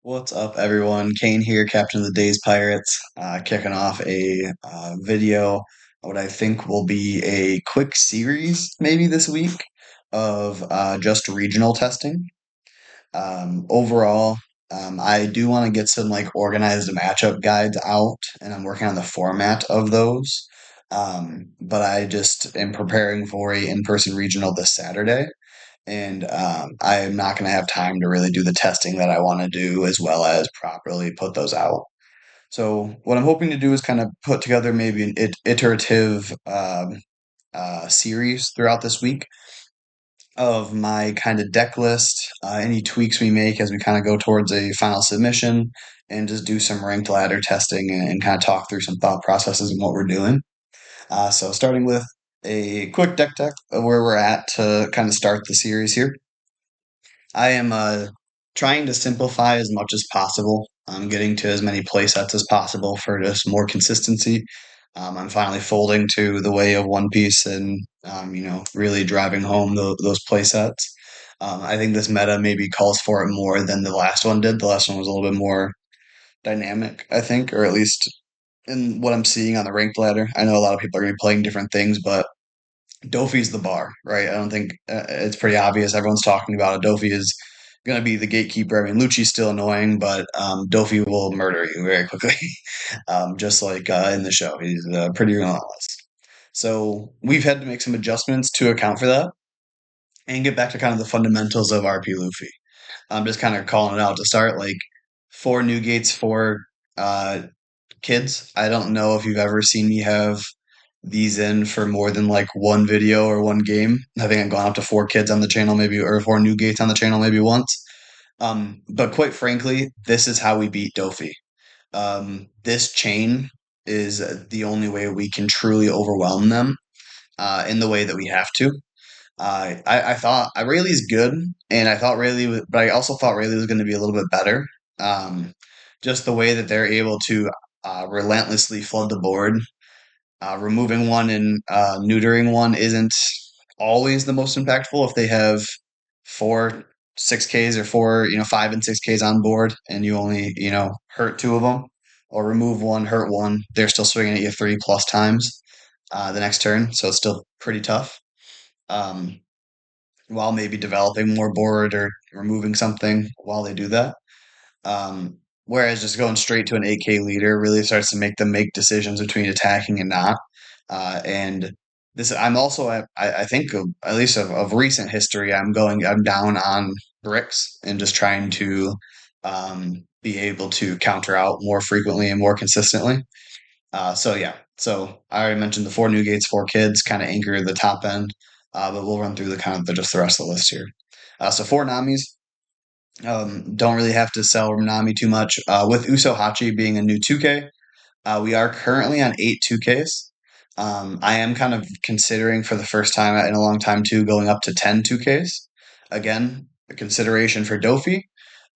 What's up, everyone? Kaine here, captain of the Daze Pirates, kicking off a video, what I think will be a quick series, maybe this week, of just regional testing. Overall, I do want to get some like organized matchup guides out, and I'm working on the format of those. But I just am preparing for a in-person regional this Saturday and I'm not going to have time to really do the testing that I want to do as well as properly put those out. So what I'm hoping to do is kind of put together maybe an iterative series throughout this week of my kind of deck list, any tweaks we make as we kind of go towards a final submission, and just do some ranked ladder testing and kind of talk through some thought processes and what we're doing. So starting with a quick deck tech of where we're at to kind of start the series here. I am trying to simplify as much as possible. I'm getting to as many play sets as possible for just more consistency. I'm finally folding to the way of One Piece and really driving home those play sets. I think this meta maybe calls for it more than the last one did. The last one was a little bit more dynamic, I think, or at least in what I'm seeing on the ranked ladder. I know a lot of people are going to be playing different things, but Dofi's the bar, right? I don't think it's pretty obvious. Everyone's talking about it. Dofi is going to be the gatekeeper. I mean, Lucci's still annoying, but Dofi will murder you very quickly, just like in the show. He's pretty relentless. So we've had to make some adjustments to account for that and get back to kind of the fundamentals of RP Luffy. I'm just kind of calling it out to start, like four new gates for uh, kids. I don't know if you've ever seen me have these in for more than like one video or one game. I think I've gone up to four kids on the channel, maybe, or four new gates on the channel, maybe once. But quite frankly, this is how we beat Dofi. This chain is the only way we can truly overwhelm them in the way that we have to. I thought Rayleigh's good, and I thought but I also thought Rayleigh was going to be a little bit better. Um, just the way that they're able to relentlessly flood the board. Removing one and neutering one isn't always the most impactful if they have four 6Ks or four, 5 and 6Ks on board and you only, hurt two of them or remove one, hurt one. They're still swinging at you 3+ times the next turn. So it's still pretty tough. Um, while maybe developing more board or removing something while they do that. Whereas just going straight to an 8K leader really starts to make them make decisions between attacking and not. And this, I'm also I think at least of recent history, I'm down on bricks and just trying to be able to counter out more frequently and more consistently. So yeah, so I already mentioned the four new gates, four kids, kind of anchor the top end, but we'll run through the kind of just the rest of the list here. So four Namis, don't really have to sell Nami too much. With Uso Hachi being a new 2K, we are currently on 8 2Ks. I am kind of considering for the first time in a long time too going up to 10 2Ks. Again, a consideration for Dofi,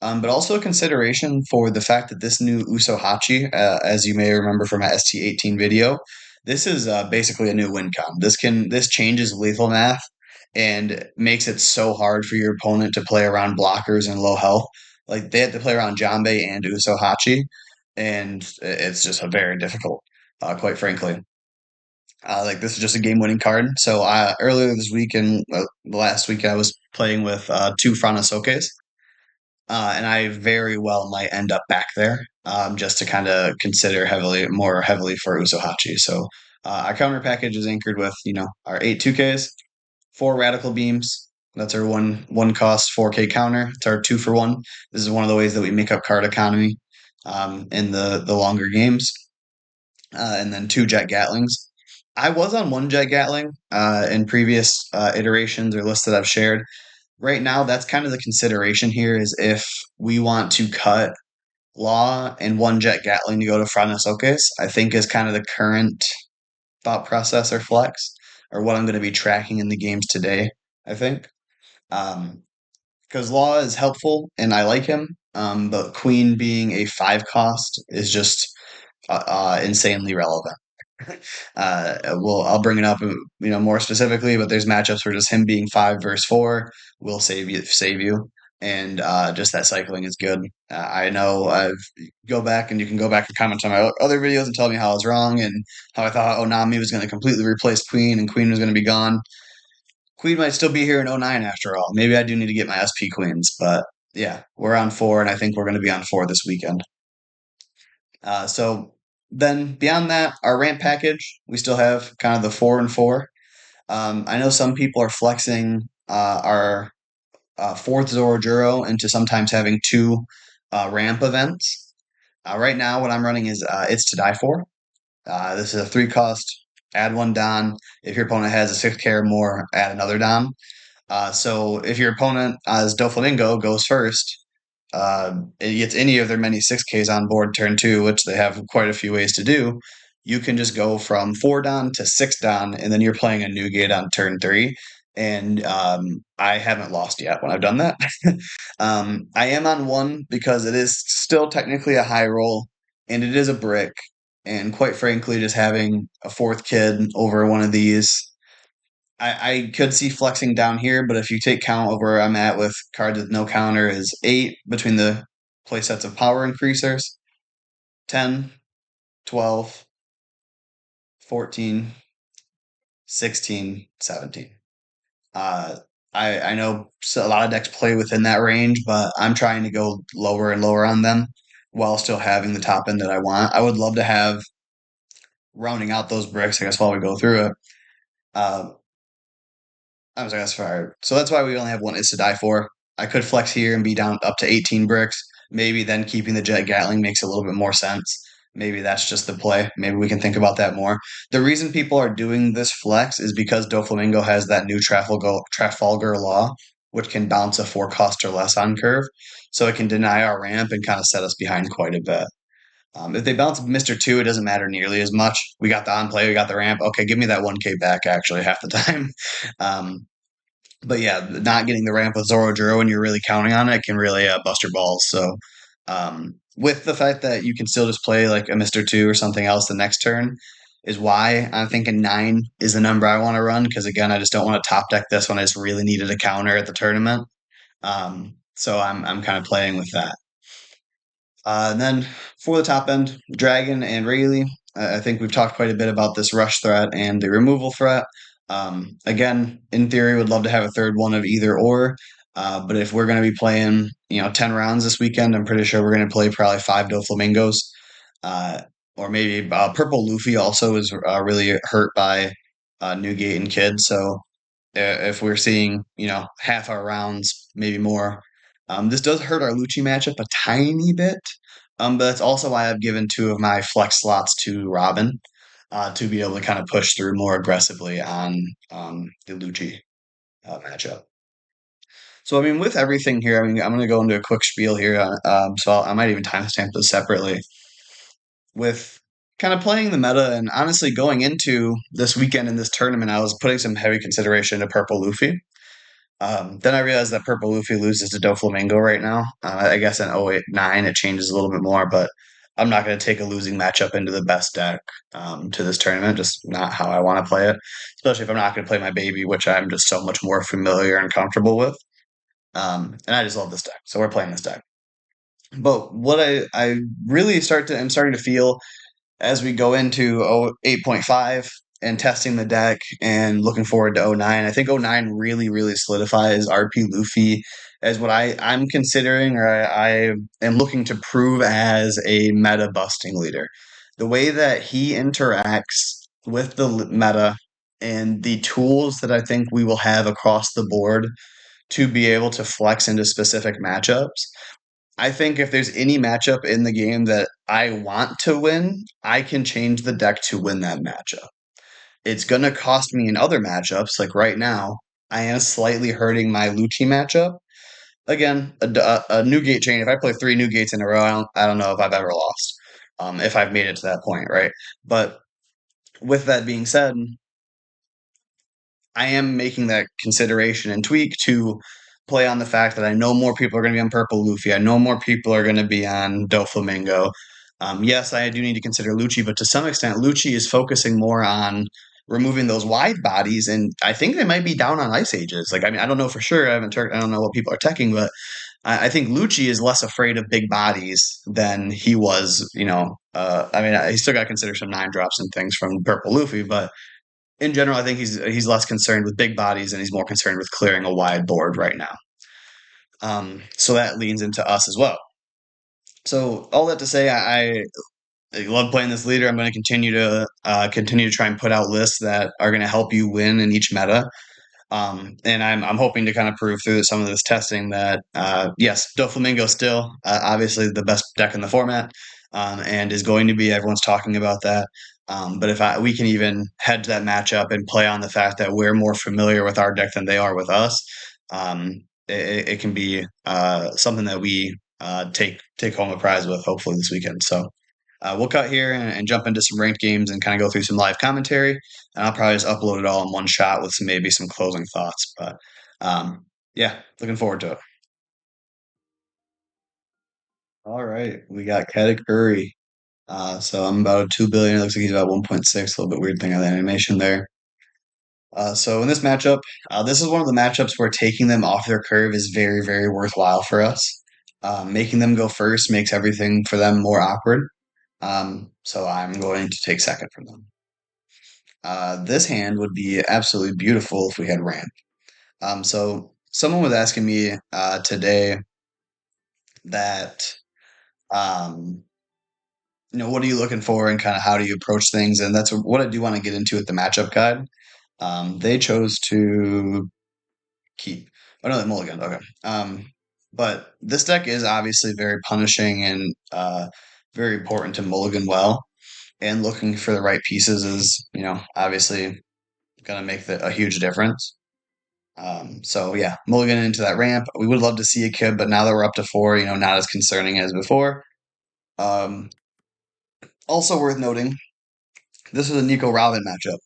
but also a consideration for the fact that this new Uso Hachi, as you may remember from my ST18 video, this is basically a new win con. This changes lethal math and makes it so hard for your opponent to play around blockers and low health. Like they had to play around Jambe and Uso Hachi, and it's just a very difficult, quite frankly. Like this is just a game-winning card. So earlier this week and last week, I was playing with two Franosokes, and I very well might end up back there, just to kind of consider more heavily for Usohachi. So our counter package is anchored with our 8 2Ks, four radical beams. That's our one cost 4K counter. It's our 2-for-1. This is one of the ways that we make up card economy in the longer games. And then two Jet Gatlings. I was on one Jet Gatling in previous iterations or lists that I've shared. Right now, that's kind of the consideration here is if we want to cut Law and one Jet Gatling to go to Franosokes, I think is kind of the current thought process or flex or what I'm going to be tracking in the games today, I think. Because Law is helpful and I like him, but Queen being a 5 cost is just insanely relevant. I'll bring it up, more specifically, but there's matchups where just him being 5 versus 4 will save you. and just that cycling is good. I know I've go back and you can go back and comment on my other videos and tell me how I was wrong and how I thought Onami was going to completely replace Queen and Queen was going to be gone. Queen might still be here in '09 after all. Maybe I do need to get my SP Queens, but yeah, we're on 4, and I think we're going to be on 4 this weekend. So then beyond that, our ramp package, we still have kind of the 4 and 4. I know some people are flexing our fourth Zorojuro into sometimes having 2 ramp events. Right now, what I'm running is It's to Die For. This is a 3 cost, add 1 Don. If your opponent has a 6K or more, add another Don. So if your opponent, as Doflamingo, goes first, it gets any of their many 6Ks on board turn 2, which they have quite a few ways to do. You can just go from 4 Don to 6 Don, and then you're playing a new gate on turn 3. And I haven't lost yet when I've done that. I am on 1 because it is still technically a high roll, and it is a brick. And quite frankly, just having a 4th kid over one of these I could see flexing down here, but if you take count of where I'm at with cards with no counter is 8 between the playsets of power increasers, 10, 12, 14, 16, 17. Uh, I know a lot of decks play within that range, but I'm trying to go lower and lower on them while still having the top end that I want. I would love to have rounding out those bricks, I guess, while we go through it. Uh, I was like, that's fire. So that's why we only have 1 is to die for. I could flex here and be down up to 18 bricks. Maybe then keeping the Jet Gatling makes a little bit more sense. Maybe that's just the play. Maybe we can think about that more. The reason people are doing this flex is because Doflamingo has that new Trafalgar law, which can bounce a 4 cost or less on curve. So it can deny our ramp and kind of set us behind quite a bit. If they bounce Mr. 2, it doesn't matter nearly as much. We got the on play, we got the ramp. Okay, give me that 1K back actually half the time. Um, but yeah, not getting the ramp with Zorojuro when you're really counting on it can really bust your balls. So, with the fact that you can still just play like a Mister Two or something else the next turn, is why I'm thinking 9 is the number I want to run. Because again, I just don't want to top deck this when I just really needed a counter at the tournament. So I'm kind of playing with that. And then for the top end, Dragon and Rayleigh. I think we've talked quite a bit about this rush threat and the removal threat. Again, in theory, would love to have a third one of either or. But if we're going to be playing, 10 rounds this weekend, I'm pretty sure we're going to play probably 5 Doflamingos. Uh, or maybe Purple Luffy also is really hurt by Newgate and Kid. So if we're seeing, half our rounds, maybe more. This does hurt our Lucci matchup a tiny bit, but that's also why I've given 2 of my flex slots to Robin to be able to kind of push through more aggressively on the Lucci matchup. So, I mean, with everything here, I mean, I'm going to go into a quick spiel here. So I might even timestamp this separately. With kind of playing the meta and honestly going into this weekend in this tournament, I was putting some heavy consideration to Purple Luffy. Then I realized that Purple Luffy loses to Doflamingo right now. I guess in 08-09 it changes a little bit more, but I'm not going to take a losing matchup into the best deck to this tournament. Just not how I want to play it, especially if I'm not going to play my baby, which I'm just so much more familiar and comfortable with. And I just love this deck, so we're playing this deck. But what I really am starting to feel as we go into 8.5 and testing the deck and looking forward to 09. I think 09 really, really solidifies RP Luffy as what I'm considering or I am looking to prove as a meta busting leader. The way that he interacts with the meta and the tools that I think we will have across the board to be able to flex into specific matchups. I think if there's any matchup in the game that I want to win, I can change the deck to win that matchup. It's going to cost me in other matchups, like right now, I am slightly hurting my Lucci matchup. Again, a new gate chain, if I play 3 new gates in a row, I don't know if I've ever lost, if I've made it to that point, right? But with that being said, I am making that consideration and tweak to play on the fact that I know more people are going to be on Purple Luffy. I know more people are going to be on Doflamingo. Yes, I do need to consider Lucci, but to some extent, Lucci is focusing more on removing those wide bodies, and I think they might be down on Ice Ages. Like, I mean, I don't know for sure. I don't know what people are teching, but I think Lucci is less afraid of big bodies than he was. I mean, he still got to consider some nine drops and things from Purple Luffy, but in general, I think he's less concerned with big bodies and he's more concerned with clearing a wide board right now. So that leans into us as well. So all that to say, I love playing this leader. I'm going to continue to try and put out lists that are going to help you win in each meta. And I'm hoping to kind of prove through some of this testing that yes, Doflamingo still obviously the best deck in the format, and is going to be. Everyone's talking about that. But if we can even hedge that matchup and play on the fact that we're more familiar with our deck than they are with us, it can be something that we take home a prize with hopefully this weekend. So we'll cut here and jump into some ranked games and kind of go through some live commentary. And I'll probably just upload it all in one shot with maybe some closing thoughts. But yeah, looking forward to it. All right, we got Katakuri. So I'm about 2 billion. It looks like he's about 1.6. A little bit weird thing on the animation there. So in this matchup, this is one of the matchups where taking them off their curve is very, very worthwhile for us. Making them go first makes everything for them more awkward. So I'm going to take second from them. This hand would be absolutely beautiful if we had ramp. So someone was asking me today that um, what are you looking for and kind of how do you approach things, and that's what I do want to get into with the matchup guide. They chose to keep. Oh no, mulligan. Okay. But this deck is obviously very punishing and very important to mulligan well. And looking for the right pieces is, obviously going to make a huge difference. So yeah, mulligan into that ramp. We would love to see a kid, but now that we're up to four, not as concerning as before. Um, Also worth noting, this is a Nico Robin matchup.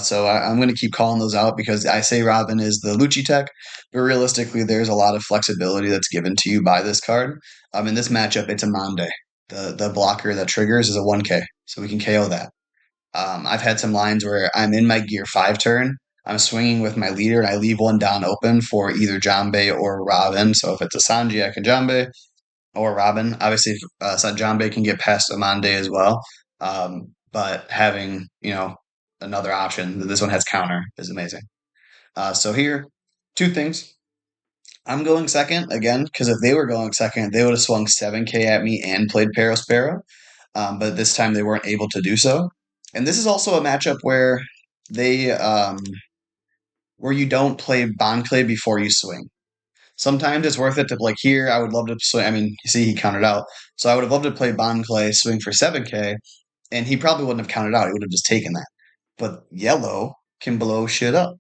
So I'm going to keep calling those out because I say Robin is the Lucci tech, but realistically, there's a lot of flexibility that's given to you by this card. In this matchup, it's a Mande. The blocker that triggers is a 1K, so we can KO that. I've had some lines where I'm in my gear 5 turn. I'm swinging with my leader and I leave one down open for either Jambe or Robin. So if it's a Sanji, I can Jambe or Robin. Obviously, Jambe can get past Amande as well. But having, another option, this one has counter, is amazing. So here, two things. I'm going second again because if they were going second, they would have swung 7K at me and played Perospero. But this time they weren't able to do so. And this is also a matchup where they where you don't play Bonclay before you swing. Sometimes it's worth it to like here. I would love to swing. I mean, you see, he counted out, so I would have loved to play Bonclay swing for 7K, and he probably wouldn't have counted out. He would have just taken that. But yellow can blow shit up.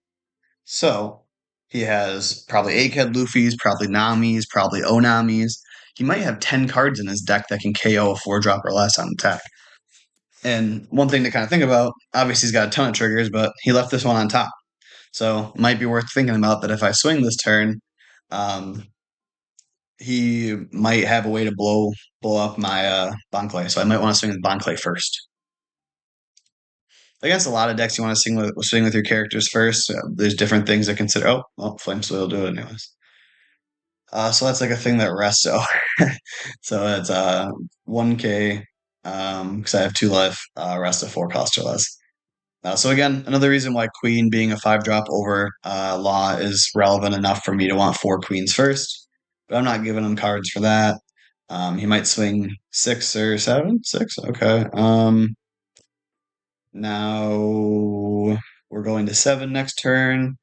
So he has probably Egghead Luffy's, probably Nami's, probably Onami's. He might have 10 cards in his deck that can KO a 4-drop or less on attack. And one thing to kind of think about, obviously he's got a ton of triggers, but he left this one on top. So might be worth thinking about that if I swing this turn, um, he might have a way to blow up my Bonclay. So I might want to swing with Bonclay first. Against a lot of decks, you want to swing with your characters first. There's different things to consider. Oh, well, Flame Sway will do it anyways. So that's like a thing that rests. So, so it's 1K because I have 2 life. Rest of 4 cost or less. So again, another reason why Queen being a 5-drop over Law is relevant enough for me to want 4 Queens first. But I'm not giving him cards for that. He might swing 6 or 7. 6, okay. Now we're going to 7 next turn.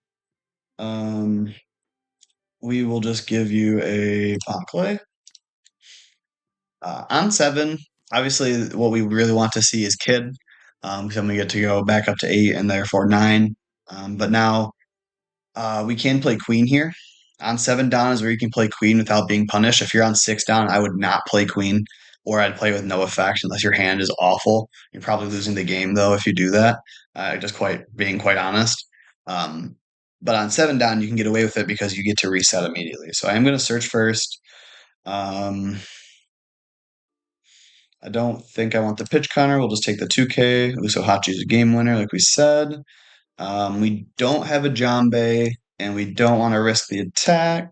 We will just give you a Bonclay. On 7, obviously what we really want to see is Kid. Then we get to go back up to 8 and therefore 9. But now we can play Queen here. On 7 down is where you can play Queen without being punished. If you're on 6 down, I would not play Queen, or I'd play with no effect unless your hand is awful. You're probably losing the game though if you do that. Just being quite honest. But on 7 down, you can get away with it because you get to reset immediately. So I am going to search first. I don't think I want the pitch counter. We'll just take the 2K. Usohachi's a game winner, like we said. We don't have a Jambe, and we don't want to risk the attack.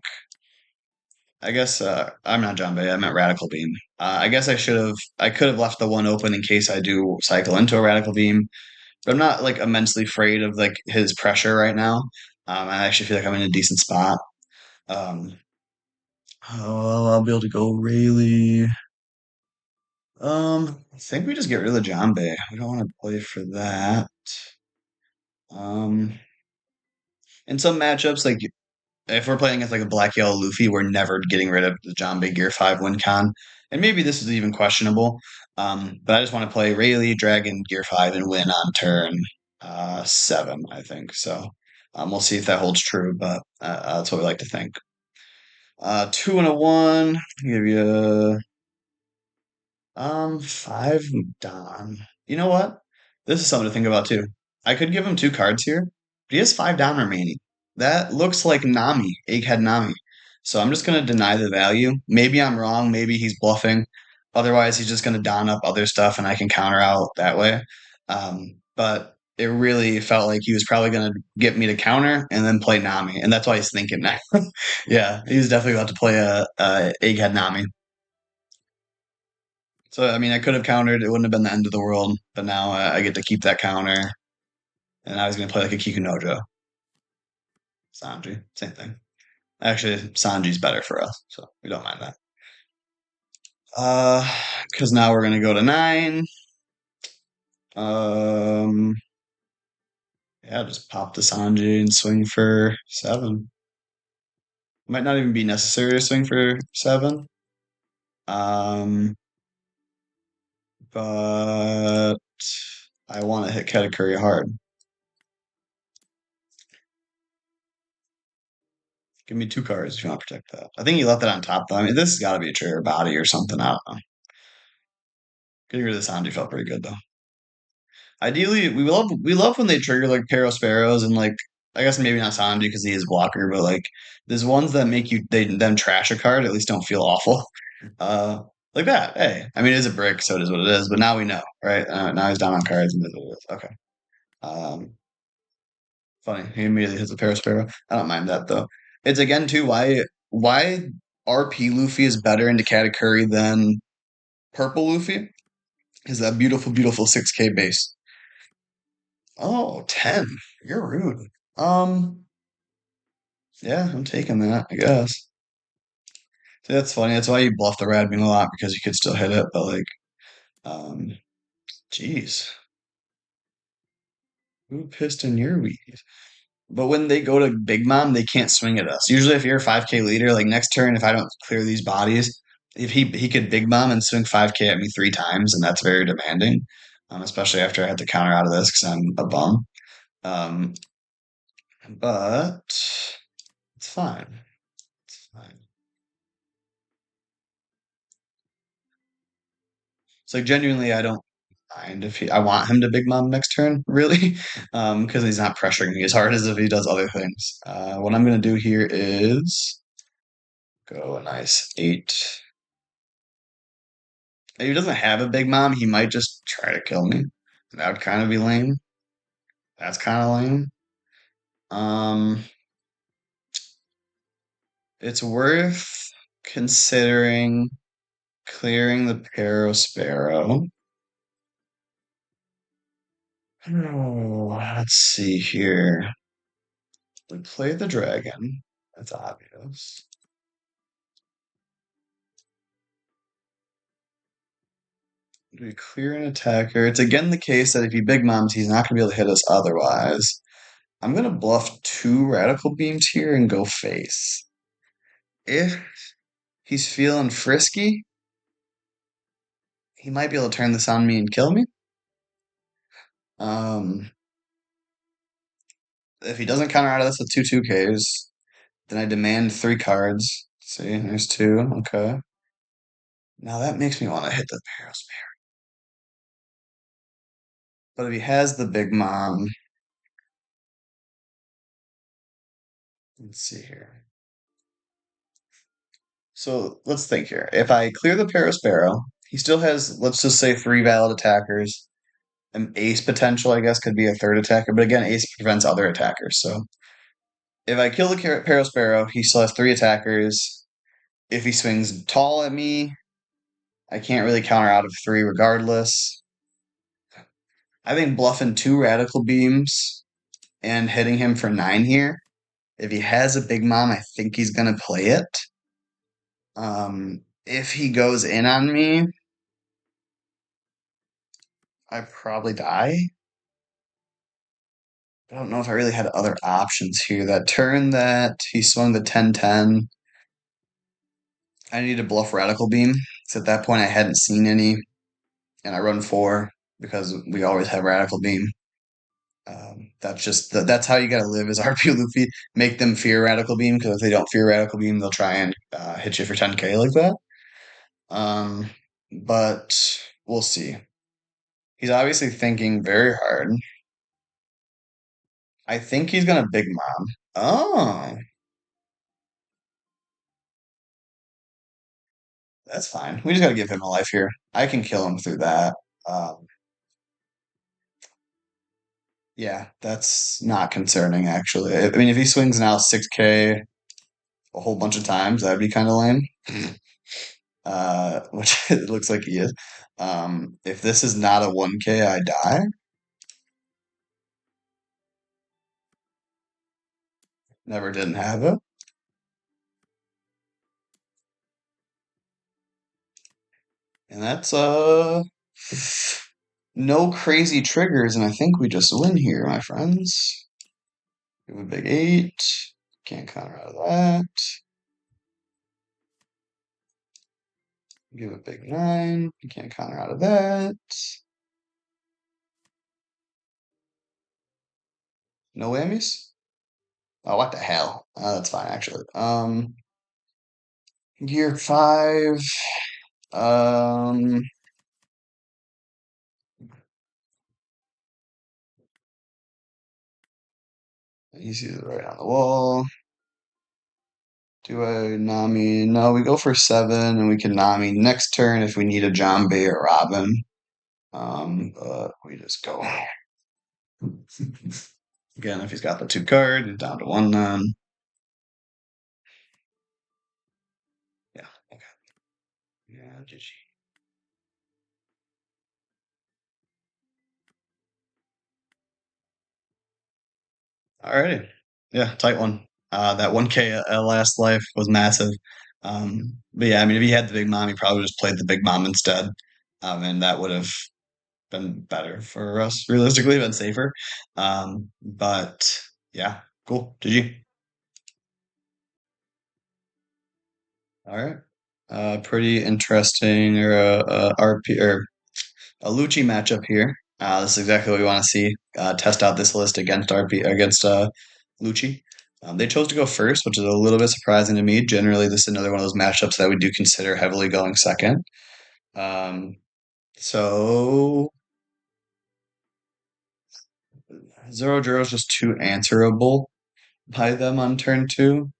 I guess I'm not John Bay. I meant Radical Beam. I guess I could have left the one open in case I do cycle into a Radical Beam, but I'm not like immensely afraid of like his pressure right now. I actually feel like I'm in a decent spot. Um, oh, I'll be able to go really. I think we just get rid of the John Bay. We don't want to play for that. Um, in some matchups, like if we're playing against like a black yellow Luffy, we're never getting rid of the John Big Gear 5 win con. And maybe this is even questionable. But I just want to play Rayleigh, Dragon, Gear 5, and win on turn 7, I think. So we'll see if that holds true, but that's what we like to think. 2 and a 1. Give you five Don. You know what? This is something to think about too. I could give him two cards here, but he has five Don remaining. That looks like Nami, Egghead Nami. So I'm just gonna deny the value. Maybe I'm wrong. Maybe he's bluffing. Otherwise, he's just gonna don up other stuff, and I can counter out that way. But it really felt like he was probably gonna get me to counter and then play Nami, and that's why he's thinking that. Yeah, he was definitely about to play a Egghead Nami. So, I mean, I could have countered. It wouldn't have been the end of the world. But now I get to keep that counter. And I was going to play like a Kikunojo. Sanji. Same thing. Actually, Sanji's better for us. So we don't mind that. Because now we're going to go to 9. Um, yeah, just pop the Sanji and swing for 7. Might not even be necessary to swing for 7. Um, but I want to hit Katakuri hard. Give me two cards if you want to protect that. I think you left that on top though. I mean, this has got to be a trigger body or something. I don't know. Getting rid of the Sanji felt pretty good though. Ideally, we love when they trigger like Sparrows and like I guess maybe not Sanji because he is blocker, but like there's ones that make you they them trash a card at least don't feel awful. Uh, like that. Hey, I mean it is a brick, so it is what it is. But now we know, right? Now he's down on cards and it is what it is. Okay. Um, Funny. He immediately hits a Sparrow. I don't mind that though. It's again too why RP Luffy is better into Katakuri than Purple Luffy is that beautiful, beautiful 6K base. Oh, 10. You're rude. Yeah, I'm taking that, I guess. See, that's funny. That's why you bluff the Rad Beam a lot because you could still hit it, but like, um, jeez. Who pissed in your weed? But when they go to Big Mom, they can't swing at us. Usually, if you're a 5K leader, like next turn, if I don't clear these bodies, if he could Big Mom and swing 5K at me 3 times, and that's very demanding, especially after I had to counter out of this because I'm a bum. Um, but it's fine. It's fine. It's like genuinely, I don't mind if I want him to Big Mom next turn, really, because he's not pressuring me as hard as if he does other things. What I'm gonna do here is go a nice 8. If he doesn't have a Big Mom, he might just try to kill me. That would kind of be lame. That's kind of lame. Um, it's worth considering clearing the Sparrow. Oh, let's see here. We play the dragon. That's obvious. We clear an attacker. It's again the case that if he big moms, he's not going to be able to hit us otherwise. I'm going to bluff 2 radical beams here and go face. If he's feeling frisky, he might be able to turn this on me and kill me. Um, if he doesn't counter out of this with 2/2Ks, then I demand 3 cards. See, there's 2. Okay. Now that makes me want to hit the Paros Bear. But if he has the big mom, let's see here. So let's think here. If I clear the Paros Sparrow, he still has, let's just say, 3 valid attackers. An ace potential, I guess, could be a third attacker, but again, ace prevents other attackers. So if I kill the Paros Sparrow, he still has 3 attackers. If he swings tall at me, I can't really counter out of three regardless. I think bluffing two radical beams and hitting him for nine here. If he has a big mom, I think he's gonna play it. If he goes in on me, I probably die. I don't know if I really had other options here. That turn that he swung the 10-10, I needed to bluff Radical Beam. So at that point, I hadn't seen any, and I run four because we always have Radical Beam. That's just that's how you got to live as RP Luffy. Make them fear Radical Beam because if they don't fear Radical Beam, they'll try and hit you for 10k like that. Um, but we'll see. He's obviously thinking very hard. I think he's gonna Big Mom. Oh, that's fine. We just gotta give him a life here. I can kill him through that. Um, yeah, that's not concerning actually. I mean, if he swings now 6k a whole bunch of times, that'd be kind of lame. Which it looks like he is. If this is not a 1k, I die. Never didn't have it. And that's no crazy triggers, and I think we just win here, my friends. Give a big eight. Can't counter out of that. Give a big nine. You can't counter out of that. No whammies? Oh, what the hell? That's fine, actually. Gear five. Um, you see it right on the wall. Do I Nami? No, we go for seven, and we can Nami next turn if we need a Jambe or Robin. But we just go. Again, if he's got the two card, he's down to one then. Yeah, okay. Yeah, GG. Alrighty. Yeah, tight one. That 1K last life was massive. But yeah, I mean, if he had the big mom, he probably just played the big mom instead. And that would have been better for us, realistically, been safer. But yeah, cool. GG. All right. Pretty interesting RP or a Lucci matchup here. This is exactly what we want to see. Test out this list against RP against Lucci. They chose to go first, which is a little bit surprising to me. Generally, this is another one of those matchups that we do consider heavily going second. Um, so Zero Zero is just too answerable by them on turn two,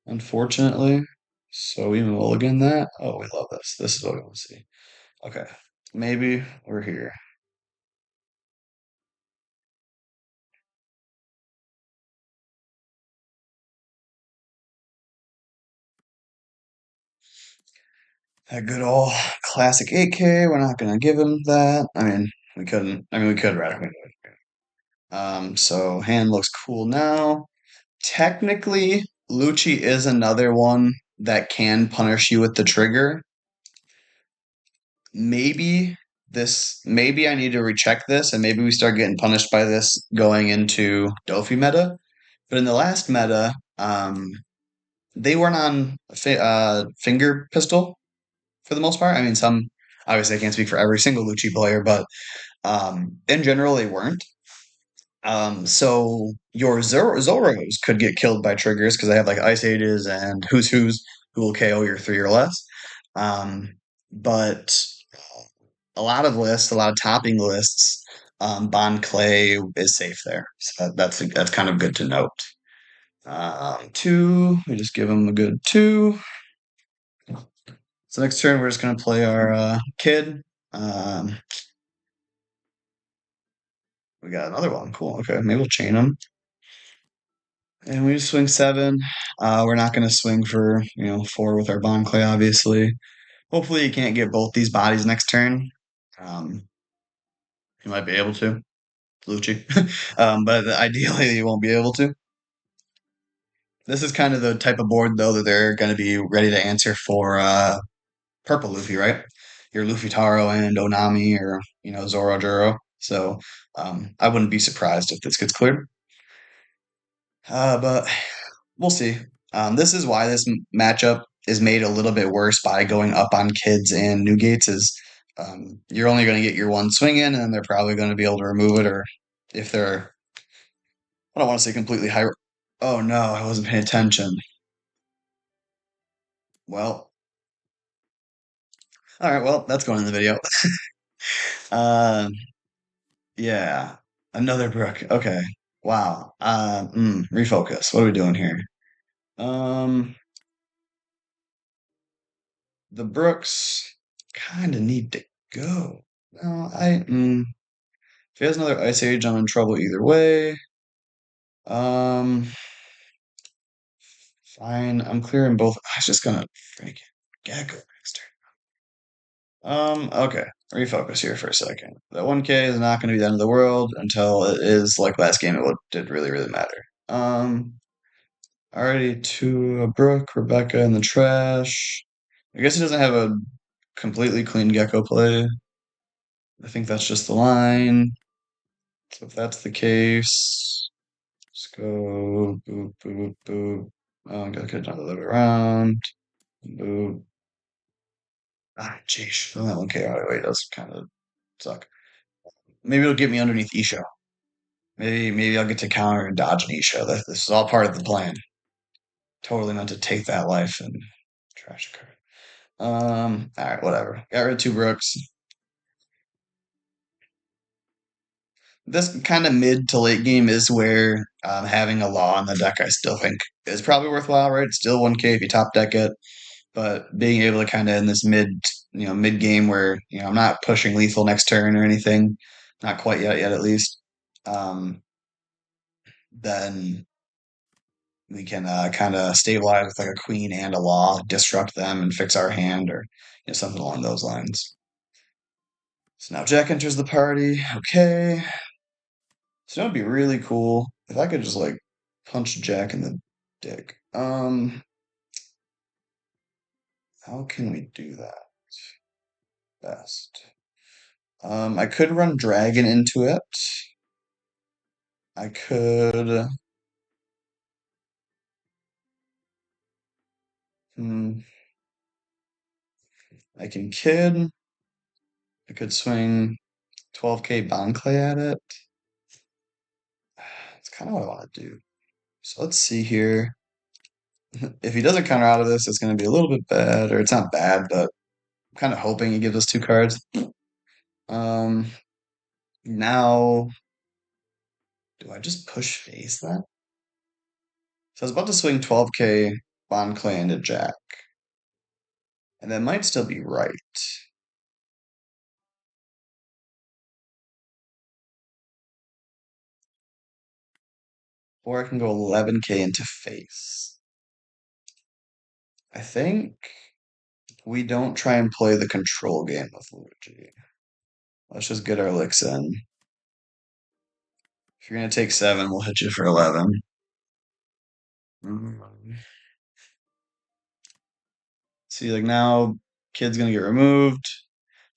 unfortunately. So we mulligan that. Oh, we love this. This is what we want to see. Okay, maybe we're here. That good old classic 8K. We're not gonna give him that. I mean, we couldn't. I mean, we could rather. So hand looks cool now. Technically, Lucci is another one that can punish you with the trigger. Maybe maybe I need to recheck this, and maybe we start getting punished by this going into Dofi meta. But in the last meta, they weren't on finger pistol for the most part. I mean, some obviously I can't speak for every single Lucci player, but in general they weren't. So your Zoros could get killed by triggers because they have like Ice Ages and Who's who will KO your three or less. Um, but a lot of lists, a lot of topping lists, Bond Clay is safe there. So that's kind of good to note. Two, we just give him a good two. So next turn we're just gonna play our kid. Um, we got another one. Cool. Okay, maybe we'll chain them. And we just swing seven. We're not going to swing for, four with our bond clay, obviously. Hopefully, you can't get both these bodies next turn. Um, you might be able to, Lucci. But ideally, you won't be able to. This is kind of the type of board, though, that they're going to be ready to answer for purple Luffy, right? Your Luffy Taro and Onami or, Zoro Juro. So I wouldn't be surprised if this gets cleared. But we'll see. This is why this matchup is made a little bit worse by going up on kids and new gates is you're only going to get your one swing in, and then they're probably going to be able to remove it, or if they're, I don't want to say completely high. Oh no, I wasn't paying attention. Well, all right, well, that's going in the video. Uh, yeah, another Brook. Okay, wow. Refocus. What are we doing here? Um, the Brooks kind of need to go. No, if he has another Ice Age, I'm in trouble either way. Um, fine. I'm clearing both. I was just gonna freaking Gecko next turn. Okay. Refocus here for a second. That 1K is not going to be the end of the world until it is like last game. Did really, really matter. Already to Brooke, Rebecca in the trash. I guess he doesn't have a completely clean Gecko play. I think that's just the line. So if that's the case, let's go boop, boop, boop. Oh, I gotta get another live around. Boop. Ah, jeez. Well, that 1K right away does kind of suck. Maybe it'll get me underneath Isha. Maybe I'll get to counter and dodge an Isha. This is all part of the plan. Totally meant to take that life and trash a card. All right, whatever. Got rid of two Brooks. This kind of mid to late game is where having a law on the deck, I still think is probably worthwhile, right? It's still 1K if you top deck it, but being able to kind of in this mid game where, I'm not pushing lethal next turn or anything, not quite yet at least, um, then we can kind of stabilize with like a queen and a law, disrupt them and fix our hand or, something along those lines. So now Jack enters the party. Okay. So that'd be really cool if I could just like punch Jack in the dick. How can we do that best? I could run Dragon into it. I could. Hmm, I can Kid. I could swing 12K Bond Clay at it. It's kind of what I want to do. So let's see here. If he doesn't counter out of this, it's going to be a little bit bad, or it's not bad, but I'm kind of hoping he gives us two cards. Um, Now, do I just push face then? So I was about to swing 12K Bond Clay into Jack, and that might still be right. Or I can go 11K into face. I think we don't try and play the control game with Luigi. Let's just get our licks in. If you're going to take 7, we'll hit you for 11. Mm. See, like now, kid's going to get removed.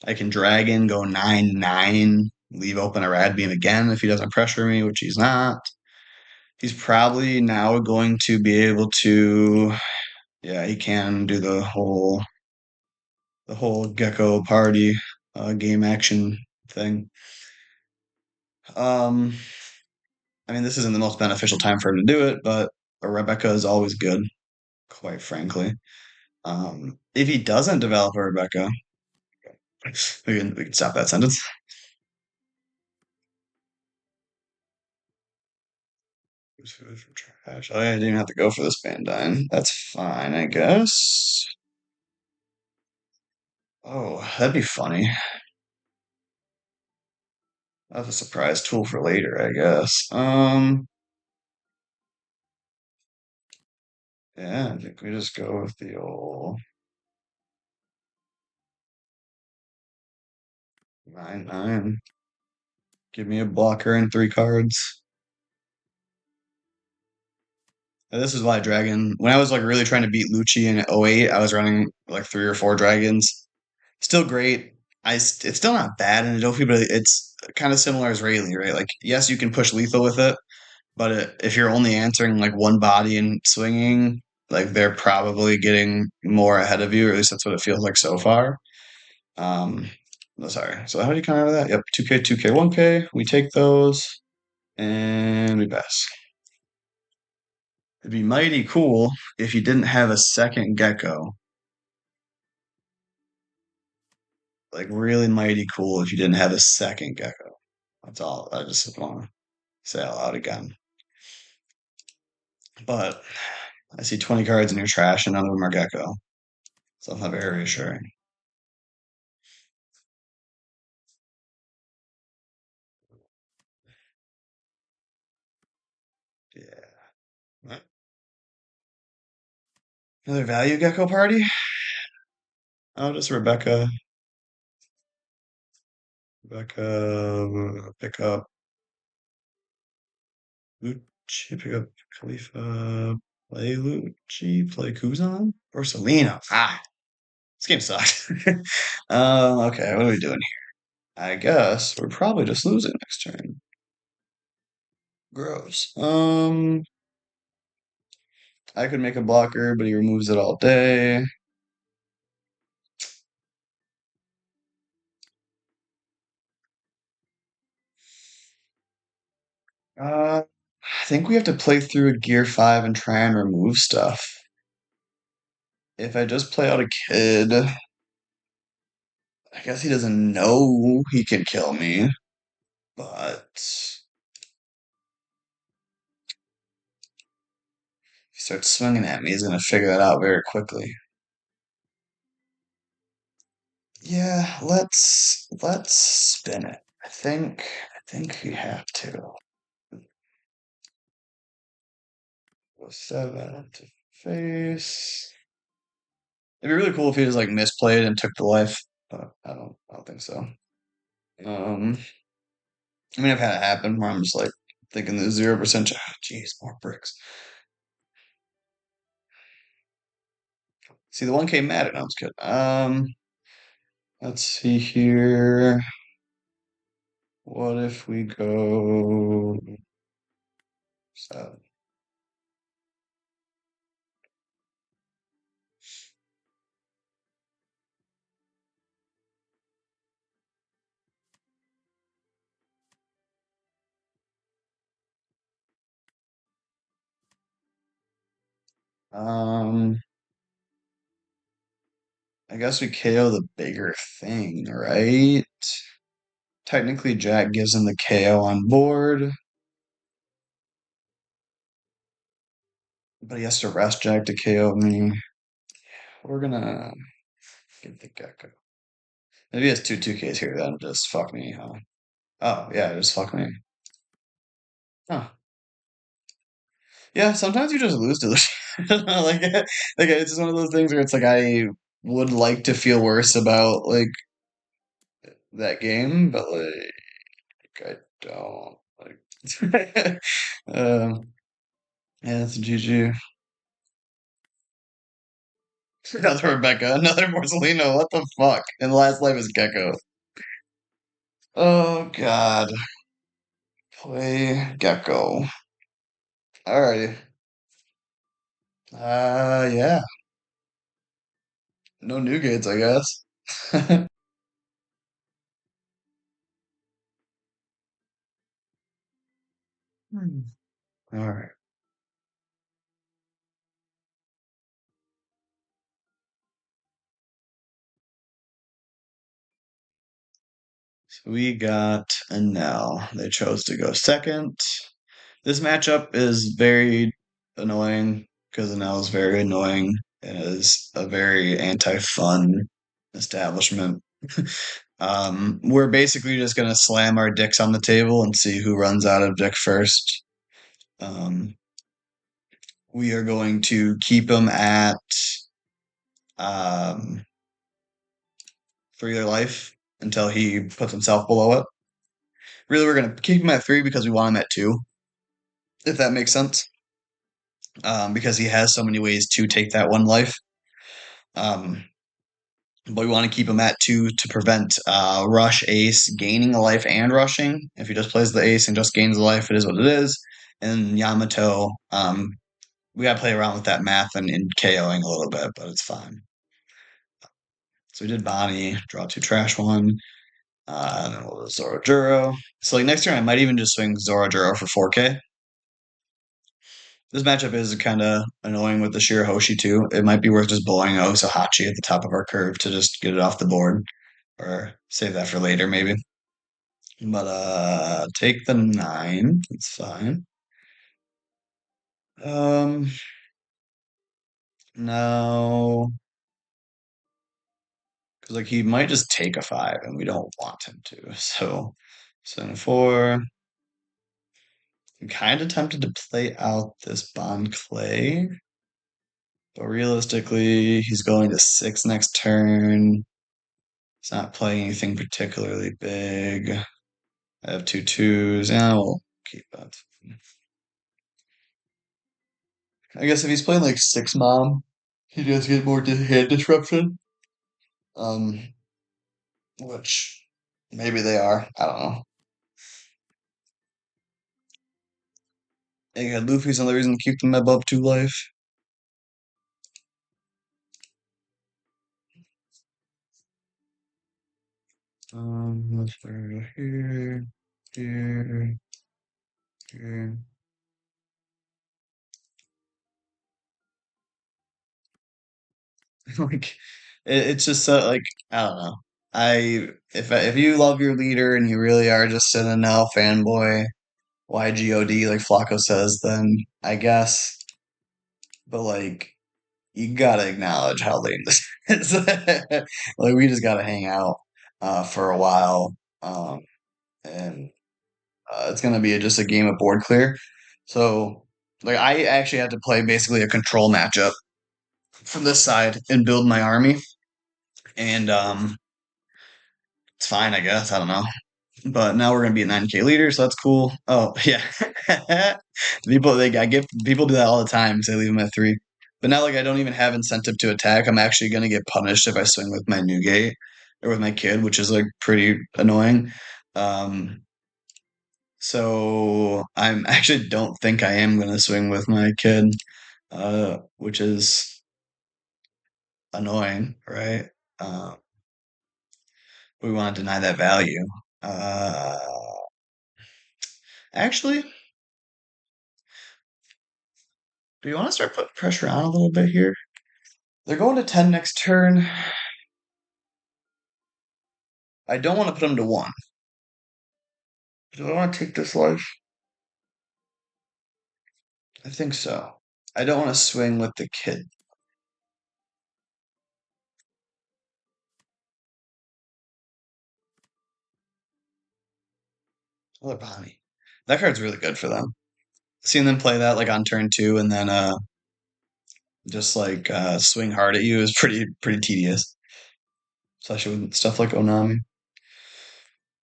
I can Dragon, go 9-9, leave open a Rad Beam again if he doesn't pressure me, which he's not. He's probably now going to be able to, yeah, he can do the whole Gecko party game action thing. Um, I mean, this isn't the most beneficial time for him to do it, but a Rebecca is always good, quite frankly. If he doesn't develop a Rebecca, we can stop that sentence. Trash. Oh, yeah, I didn't even have to go for this Bandine. That's fine, I guess. Oh, that'd be funny. That's a surprise tool for later, I guess. Yeah, I think we just go with the old 9-9. Give me a blocker and 3 cards. And this is why Dragon, when I was like really trying to beat Lucci in '08, I was running like 3 or 4 dragons. Still great. It's still not bad in Adobe, but it's kind of similar as Rayleigh, right? Like, yes, you can push lethal with it, but if you're only answering like one body and swinging, like they're probably getting more ahead of you, or at least that's what it feels like so far. Um, no, sorry. So how do you counter that? Yep, 2K, 2K, 1K. We take those and we pass. It'd be mighty cool if you didn't have a second gecko. Like really mighty cool if you didn't have a second gecko. That's all. I just want to say out loud again. But I see 20 cards in your trash and none of them are gecko. So it's not very reassuring. Yeah. Another value gecko party? Oh, just Rebecca, pick up Lucci, pick up Khalifa, play Lucci, play Kuzan, or Selena. This game sucks. Okay, what are we doing here? I guess we're probably just losing next turn. Gross. I could make a blocker, but he removes it all day. I think we have to play through a Gear 5 and try and remove stuff. If I just play out a kid, I guess he doesn't know he can kill me, but if he starts swinging at me, he's gonna figure that out very quickly. Yeah, let's spin it. I think we have to. Go 7 to face. It'd be really cool if he just like misplayed and took the life, but I don't think so. Um, I mean, I've had it happen where I'm just like thinking the 0%. Jeez, more bricks. See, the 1K mad at. No, I'm just kidding. Let's see here. What if we go 7? Um, I guess we KO the bigger thing, right? Technically, Jack gives him the KO on board, but he has to rest Jack to KO me. We're gonna get the Gecko. Maybe he has two 2Ks here, then just fuck me, huh? Oh, yeah, just fuck me. Huh. Yeah, sometimes you just lose to the like it's just one of those things where it's like I would like to feel worse about like that game, but like I don't like yeah, it's GG. Another Rebecca, another Marcelino, what the fuck? And the last life is Gecko. Oh god. Play Gecko. Alrighty. Yeah. No new gates, I guess. All right. So we got Enel. They chose to go second. This matchup is very annoying because Enel is very annoying and is a very anti-fun establishment. We're basically just gonna slam our dicks on the table and see who runs out of dick first. Um, We are going to keep him at um, 3 life until he puts himself below it. Really, we're going to keep him at 3 because we want him at 2, if that makes sense. Because he has so many ways to take that 1 life. Um, but we want to keep him at 2 to prevent Rush Ace gaining a life and rushing. If he just plays the Ace and just gains a life, it is what it is. And Yamato, we got to play around with that math and KOing a little bit, but it's fine. So we did Bonnie, draw 2 trash 1. And then we'll do Zorojuro. So like next turn, I might even just swing Zorojuro for 4K. This matchup is kind of annoying with the Shirahoshi too. It might be worth just blowing Osahachi at the top of our curve to just get it off the board, or save that for later maybe. But take the 9. It's fine. No, because like he might just take a 5, and we don't want him to. So 7-4. I'm kind of tempted to play out this Bond Clay, but realistically, he's going to 6 next turn. He's not playing anything particularly big. I have 2 2s. Yeah, we'll keep that. I guess if he's playing like 6 mom, he does get more hand disruption. Um, which maybe they are. I don't know. And Luffy's another reason to keep them above 2 life. Let's go here, here, here. Like it's just so like I don't know. If you love your leader and you really are just an Enel fanboy, YGOD like Flacco says, then I guess. But like you gotta acknowledge how late this is. Like we just gotta hang out for a while, and it's gonna be just a game of board clear. So like I actually had to play basically a control matchup from this side and build my army, and it's fine, I guess. I don't know. But now we're gonna be a 9K leader, so that's cool. Oh yeah, I get people do that all the time. So they leave them at 3. But now, like I don't even have incentive to attack. I'm actually gonna get punished if I swing with my new gate or with my kid, which is like pretty annoying. Um, so I'm actually don't think I am gonna swing with my kid, which is annoying, right? Uh, we want to deny that value. Uh, actually. Do you want to start putting pressure on a little bit here? They're going to 10 next turn. I don't want to put them to 1. Do I want to take this life? I think so. I don't want to swing with the kid. Another Bonnie. That card's really good for them. Seeing them play that like on turn 2 and then just like swing hard at you is pretty tedious. Especially with stuff like Onami.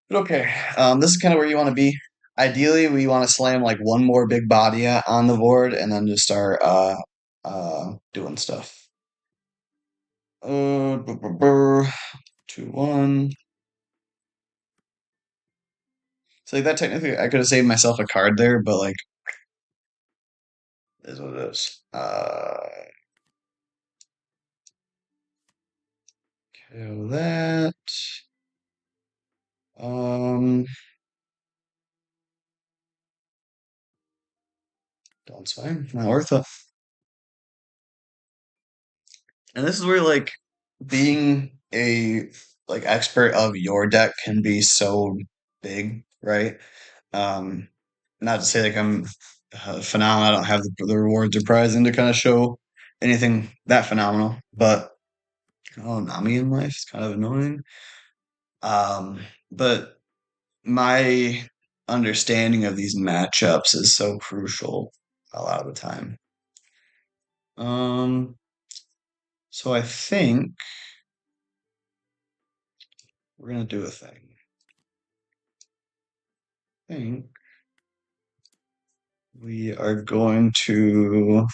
But okay, this is kind of where you want to be. Ideally, we want to slam like one more big body on the board and then just start doing stuff. 2-1. So like that technically, I could have saved myself a card there, but like, is what it is. Kill that. Um, don't swing. Not worth it. And this is where like being a like expert of your deck can be so big, right? Um, not to say like I'm phenomenal. I don't have the rewards or prizing to kind of show anything that phenomenal, but oh, Nami in life is kind of annoying. But my understanding of these matchups is so crucial a lot of the time. Um, so I think we're gonna do a thing. I think we are going to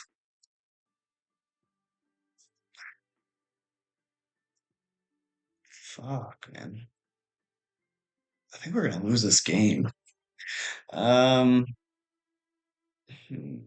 fuck, man. I think we're gonna lose this game. Um, hmm,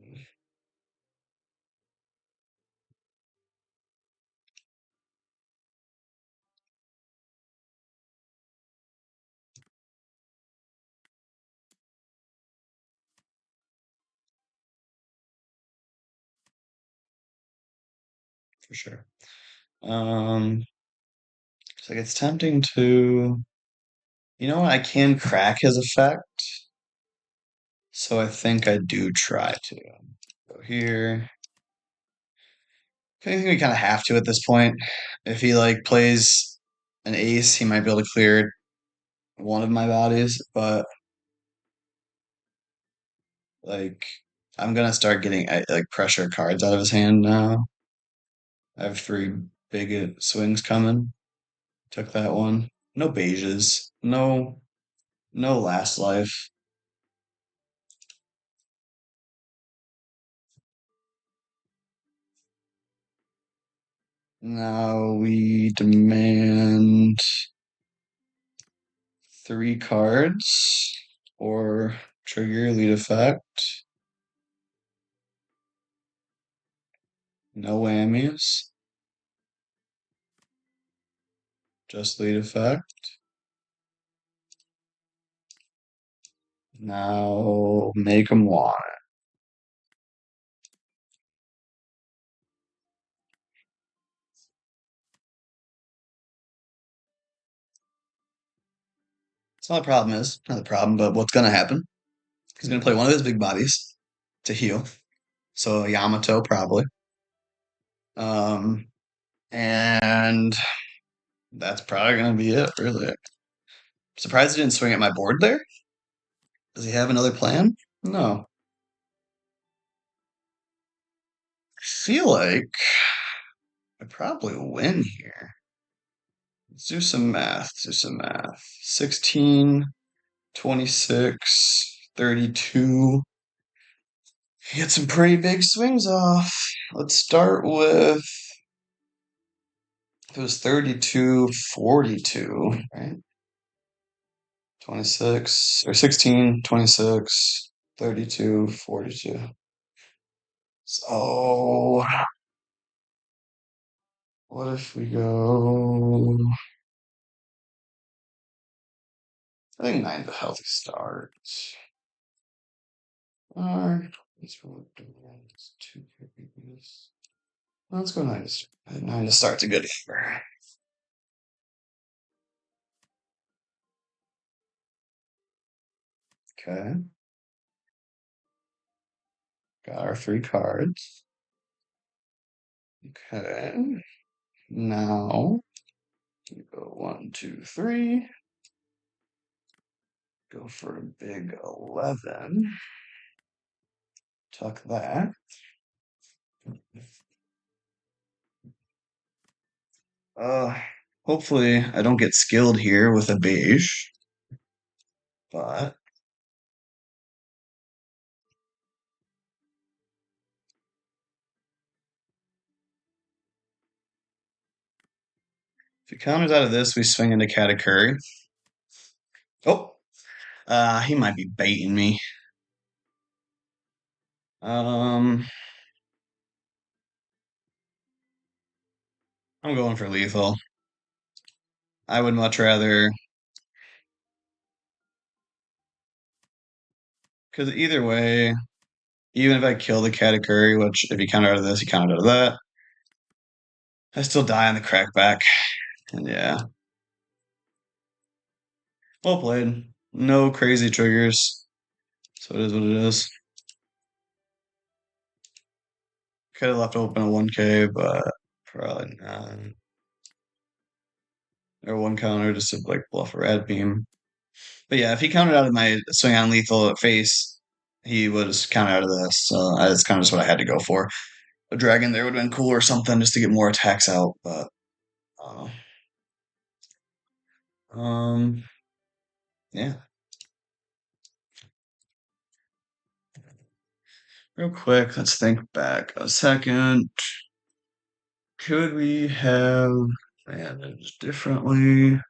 for sure. Um, it's like it's tempting to, you know what? I can crack his effect, so I think I do try to go here. I think we kind of have to at this point. If he like plays an ace, he might be able to clear one of my bodies, but like I'm gonna start getting like pressure cards out of his hand now. I have three big swings coming. Took that one. No beiges. No last life. Now we demand three cards or trigger lead effect. No whammies. Just lead effect. Now make them want it. It's not a problem is not a problem, but what's gonna happen? He's gonna play one of his big bodies to heal. So Yamato probably. Um, and that's probably gonna be it, really. Surprised he didn't swing at my board there. Does he have another plan? No. I feel like I probably win here. Let's do some math. Let's do some math. 16, 26, 32. Get some pretty big swings off. Let's start with it was 32, 42, right? 26 or 16, 26, 32, 42. So what if we go? I think nine's a healthy start. Or let's go two previous. Let's go nine to start. Nine to start's a good number. Okay, got our three cards. Okay, now we go one, two, three. Go for a big 11. Tuck that. Uh, hopefully I don't get skilled here with a beige, but if he counters out of this, we swing into Katakuri. Oh, he might be baiting me. Um, I'm going for lethal. I would much rather, because either way, even if I kill the Katakuri, which if he counter out of this, he countered out of that, I still die on the crackback. And yeah, well played. No crazy triggers. So it is what it is. Could have left open a 1K, but probably not. Or one counter just to like bluff a red beam. But yeah, if he counted out of my swing on lethal at face, he would have counted out of this. So that's kind of just what I had to go for. a dragon there would have been cool or something just to get more attacks out, but I don't know. Yeah. Real quick, let's think back a second. Could we have managed differently?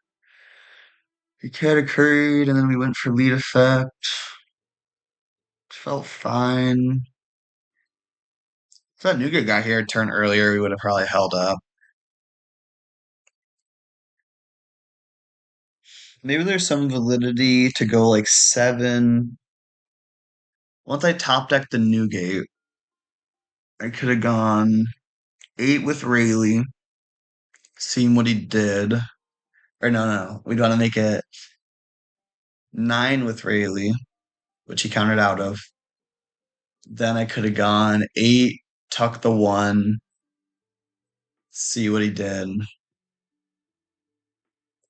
We Katakuried and then we went for lead effect. Felt fine. If that Nougat got here a turn earlier, we would have probably held up. Maybe there's some validity to go like 7. Once I top decked the Newgate, I could have gone 8 with Rayleigh, seen what he did. Or no. We'd want to make it 9 with Rayleigh, which he countered out of. Then I could have gone 8, tuck the 1, see what he did.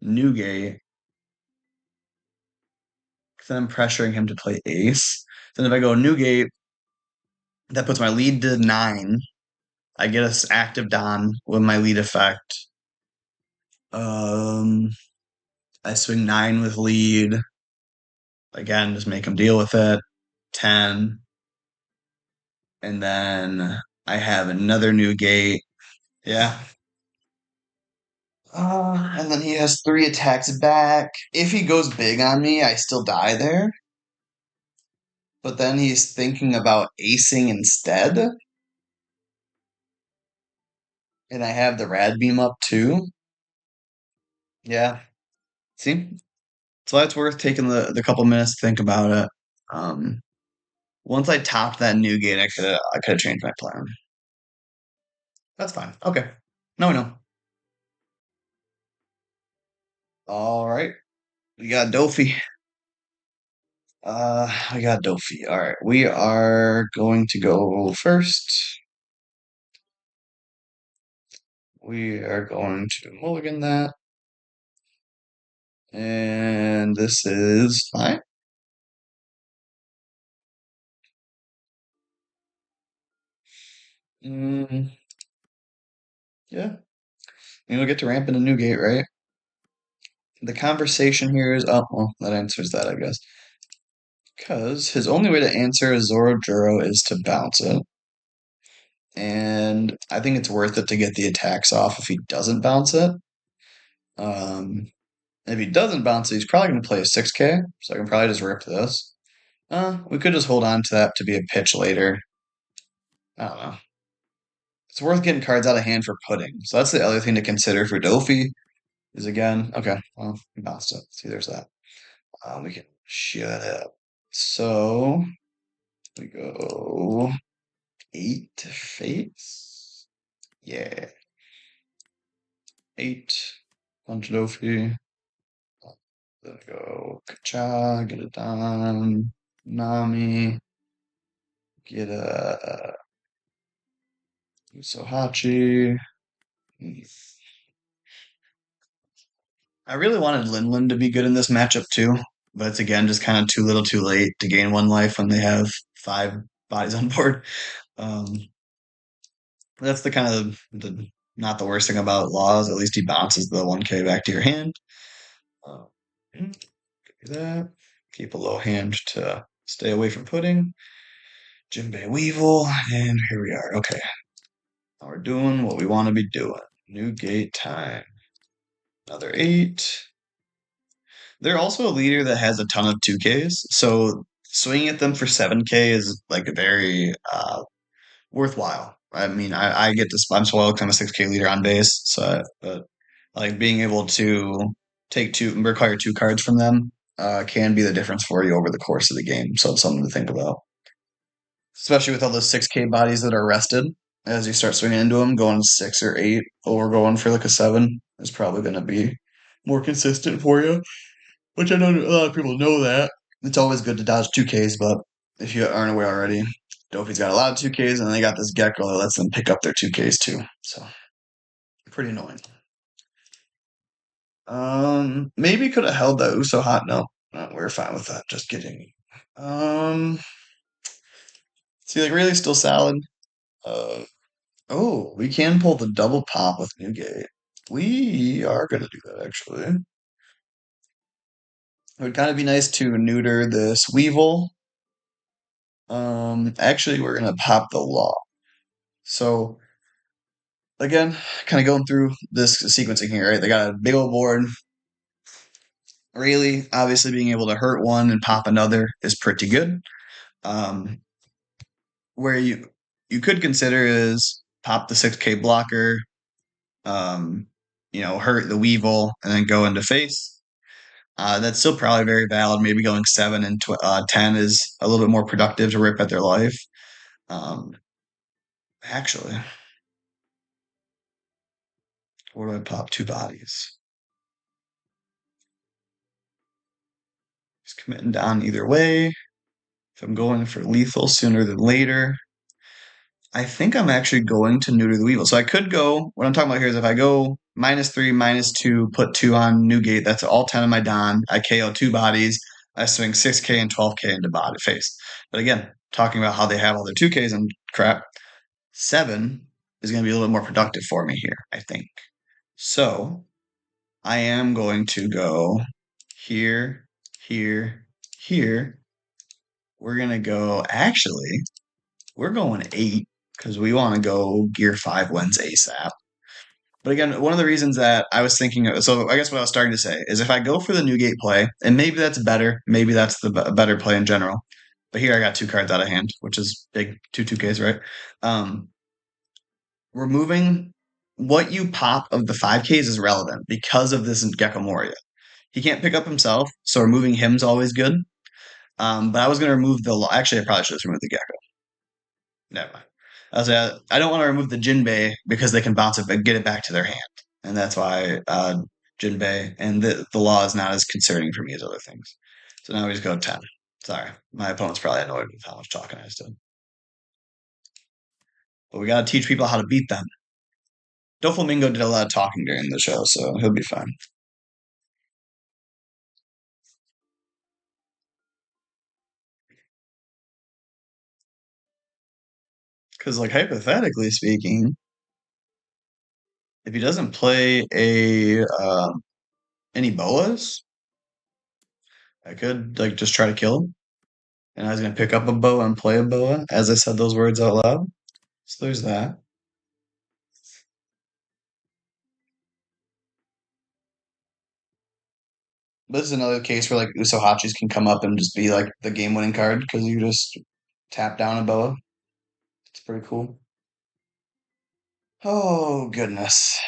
Newgate. Then I'm pressuring him to play ace. Then if I go Newgate, that puts my lead to 9. I get a active Don with my lead effect. Um, I swing 9 with lead. Again, just make him deal with it. 10. And then I have another Newgate. Yeah. And then he has 3 attacks back. If he goes big on me, I still die there. But then he's thinking about acing instead. And I have the rad beam up too. Yeah. See? So that's worth taking the couple minutes to think about it. Um, Once I topped that new gate, I could have changed my plan. That's fine. Okay. No, no. All right. We got Dofi. We got Dofi. All right. We are going to go first. We are going to mulligan that. And this is fine. Mm, yeah. We'll get to ramp in a new gate, right? The conversation here is, oh, well, that answers that, I guess. Because his only way to answer a Zoro is to bounce it. And I think it's worth it to get the attacks off if he doesn't bounce it. Um, if he doesn't bounce it, he's probably going to play a 6K, so I can probably just rip this. We could just hold on to that to be a pitch later. I don't know. It's worth getting cards out of hand for pudding. So that's the other thing to consider for Dofi is again, okay, well, he bounced it. See, there's that. We can shut up. So we go 8 face. Yeah. 8. Punch Luffy. Then go Kacha, get a Don, Nami, get a Usohachi. I really wanted Linlin to be good in this matchup too, but it's again just kind of too little too late to gain 1 life when they have 5 bodies on board. Um, that's the kind of not the worst thing about laws. At least he bounces the 1K back to your hand. Uh, do that. Keep a low hand to stay away from pudding. Jinbei Weevil, and here we are. Okay. Now we're doing what we want to be doing. New gate time. Another 8. They're also a leader that has a ton of 2Ks, so swinging at them for 7K is like very worthwhile. I mean, I get this. I'm spoiled because I'm a 6K leader on base, so but like being able to take 2 require 2 cards from them can be the difference for you over the course of the game. So it's something to think about, especially with all those 6K bodies that are rested. As you start swinging into them, going 6 or 8 or going for like a 7 is probably going to be more consistent for you. Which I know a lot of people know that. It's always good to dodge 2Ks, but if you aren't aware already, Dofi's got a lot of 2Ks, and they got this Gecko that lets them pick up their 2Ks too. So, pretty annoying. Maybe could have held the Uso hot. No, we're fine with that. Just kidding. See, like really still solid. Oh, we can pull the double pop with Newgate. We are going to do that actually. It would kind of be nice to neuter this Weevil. Actually, we're going to pop the Law. So, again, kind of going through this sequencing here, right? They got a big old board. Really, obviously, being able to hurt one and pop another is pretty good. Um, where you could consider is pop the 6K blocker, um, hurt the Weevil, and then go into face. That's still probably very valid. Maybe going 7 and 10 is a little bit more productive to rip at their life. Um, actually, what do I pop? Two bodies. He's committing down either way. If I'm going for lethal sooner than later, I think I'm actually going to neuter the Weevil. So I could go, what I'm talking about here is if I go -3, -2, put 2 on Newgate, that's all 10 of my Don. I KO 2 bodies. I swing 6K and 12K into body face. But again, talking about how they have all their 2Ks and crap, 7 is going to be a little bit more productive for me here, I think. So I am going to go here, here, here. We're going to go, actually, we're going 8 because we want to go Gear 5 wins ASAP. But again, one of the reasons that I was thinking of, so I guess what I was starting to say is if I go for the Newgate play, and maybe that's better, maybe that's the better play in general. But here I got 2 cards out of hand, which is big, two 2Ks, right? Um, removing what you pop of the 5Ks is relevant because of this Gecko Moria. He can't pick up himself, so removing him's always good. But I was going to remove actually, I probably should have removed the Gecko. Never mind. I don't want to remove the Jinbei because they can bounce it and get it back to their hand, and that's why Jinbei and the law is not as concerning for me as other things. So now we just go 10. Sorry, my opponent's probably annoyed with how much talking I just did, but we got to teach people how to beat them. Doflamingo did a lot of talking during the show, so he'll be fine. Because, like, hypothetically speaking, if he doesn't play any boas, I could like just try to kill him. And I was gonna pick up a boa and play a boa as I said those words out loud. So there's that. This is another case where like Usohachis can come up and just be like the game-winning card because you just tap down a boa. It's pretty cool. Oh goodness,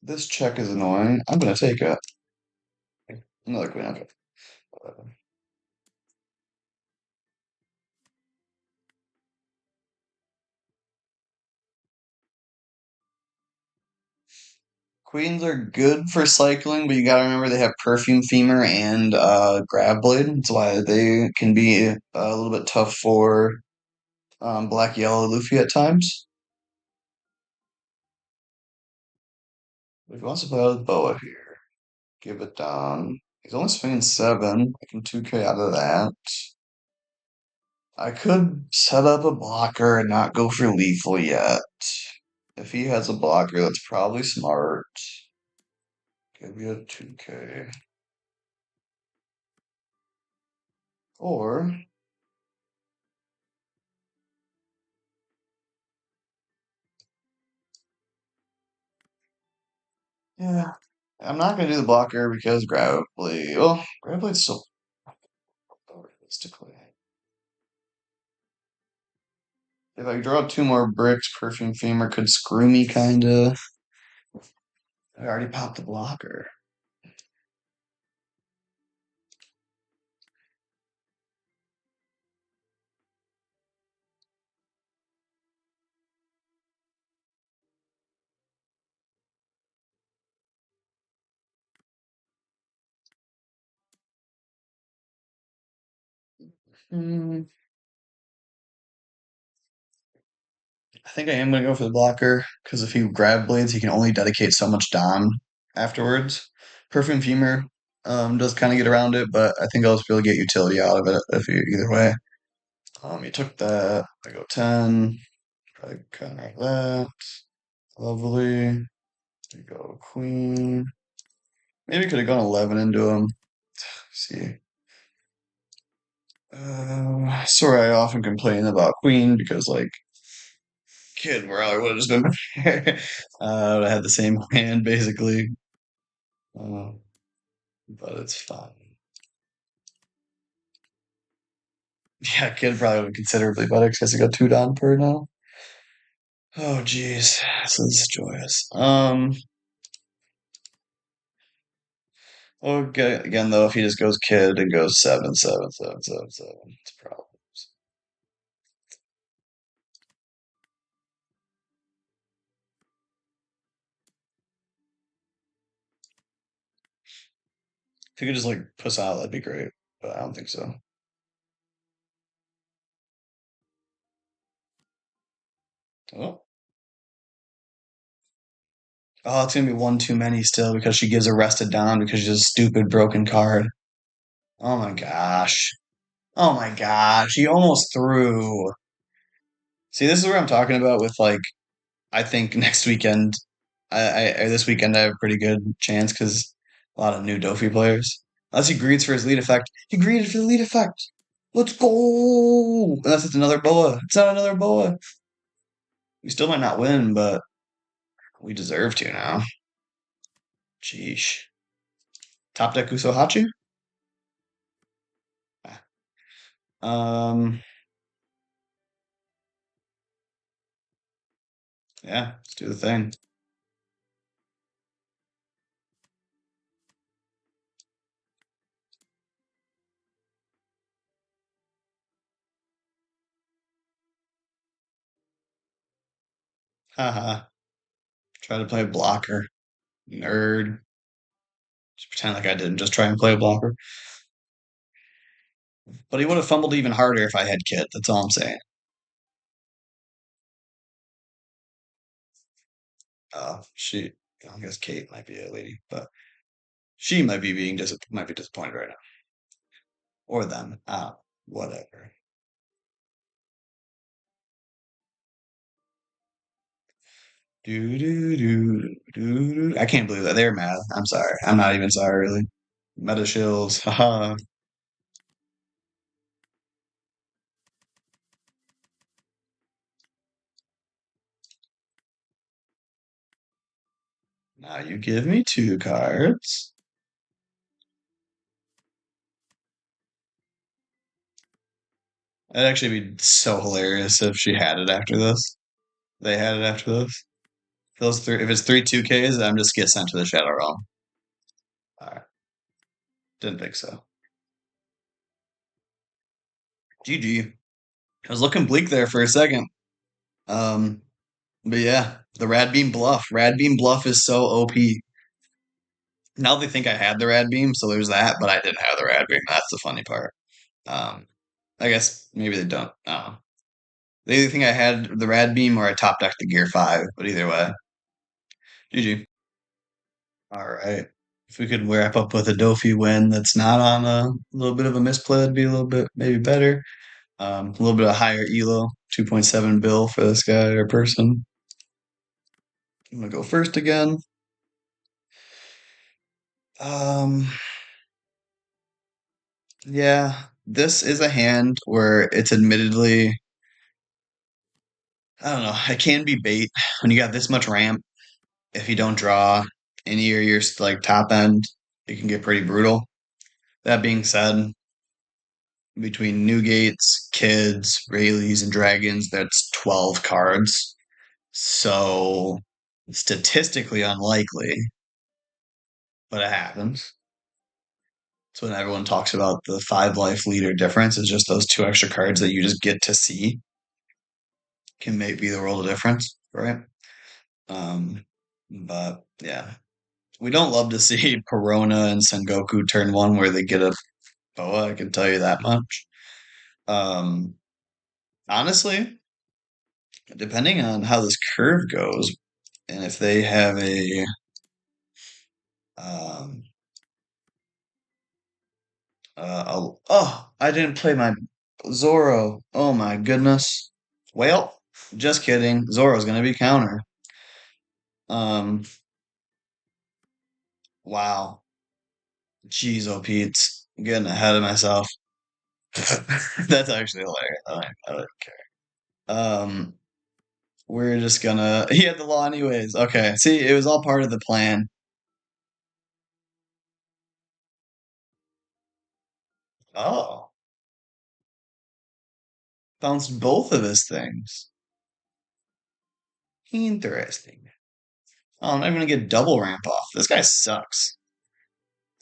this check is annoying. I'm gonna take it. Another queen. Okay. Queens are good for cycling, but you gotta remember they have Perfume Femur and Grab Blade. That's why they can be a little bit tough for Black Yellow Luffy at times. But if he wants to play out with Boa here, give it down. He's only swinging 7. I can 2K out of that. I could set up a blocker and not go for lethal yet. If he has a blocker, that's probably smart. Give me a 2K. Or yeah, I'm not gonna do the blocker because Grab Blade. Well, Grab Blade's still realistically. If I draw 2 more bricks, Perfume Femur could screw me kinda. I already popped the blocker. Hmm. I think I am gonna go for the blocker because if he grab blades, he can only dedicate so much Dom afterwards. Perfume Femur does kind of get around it, but I think I'll just be able to get utility out of it if either way. You took that. I go 10. Kind of that. Lovely. There you go, queen. Maybe could have gone 11 into him. See. Sorry, I often complain about queen because, like, kid, where I would have just been. I had the same hand basically, uh, but it's fine. Yeah, kid probably would have considerably better because I got two down per now. Oh, geez, this is joyous. Okay, again though, if he just goes kid and goes 7, 7, 7, 7, 7, it's problems. If he could just like puss out, that'd be great, but I don't think so. Oh, oh, it's gonna be one too many still because she gives arrested down because she's a stupid broken card. Oh my gosh. Oh my gosh. He almost threw. See, this is where I'm talking about with like I think next weekend, or this weekend I have a pretty good chance because a lot of new Dofi players. Unless he greets for his lead effect, he greeted for the lead effect. Let's go! Unless it's another boa. It's not another boa. We still might not win, but we deserve to now. Sheesh. Top deck Usohachi? Um, yeah, let's do the thing. Haha. Try to play blocker. Nerd. Just pretend like I didn't just try and play a blocker. But he would have fumbled even harder if I had Kit. That's all I'm saying. She, I guess Kate might be a lady, but she might be might be disappointed right now, or them. Whatever. Do do do do do. I can't believe that they're mad. I'm sorry. I'm not even sorry, really. Meta shills. Haha. Now you give me two cards. It'd actually be so hilarious if she had it after this. They had it after this. Those three. If it's three 2Ks, I'm just get sent to the Shadow Realm. All right. Didn't think so. GG. I was looking bleak there for a second. Um, but yeah, the Rad Beam Bluff. Rad Beam Bluff is so OP. Now they think I had the Rad Beam, so there's that, but I didn't have the Rad Beam. That's the funny part. Um, I guess maybe they don't. I don't know. They either think I had the Rad Beam or I top decked the Gear 5, but either way, GG. All right. If we could wrap up with a Dofi win that's not on a little bit of a misplay, that'd be a little bit maybe better. A little bit of higher elo, 2.7 bill for this guy or person. I'm gonna go first again. Um, yeah, this is a hand where it's admittedly, I don't know, it can be bait when you got this much ramp. If you don't draw any of your like top end, it can get pretty brutal. That being said, between new gates, kids, Rayleighs, and dragons, that's 12 cards. So statistically unlikely, but it happens. So when everyone talks about the 5 life leader difference, it's just those two extra cards that you just get to see can make be the world of difference, right? Um, but yeah, we don't love to see Perona and Sengoku turn one where they get a boa. I can tell you that much. Um, honestly, depending on how this curve goes, and if they have um, oh, I didn't play my Zoro. Oh my goodness. Well. Just kidding. Zoro's gonna be counter. Um, wow. Jeez, oh Pete. I'm getting ahead of myself. That's actually hilarious. I don't care. We're just gonna he had the law anyways. Okay. See, it was all part of the plan. Oh. Bounced both of his things. Interesting. Oh, I'm not even gonna get double ramp off. This guy sucks.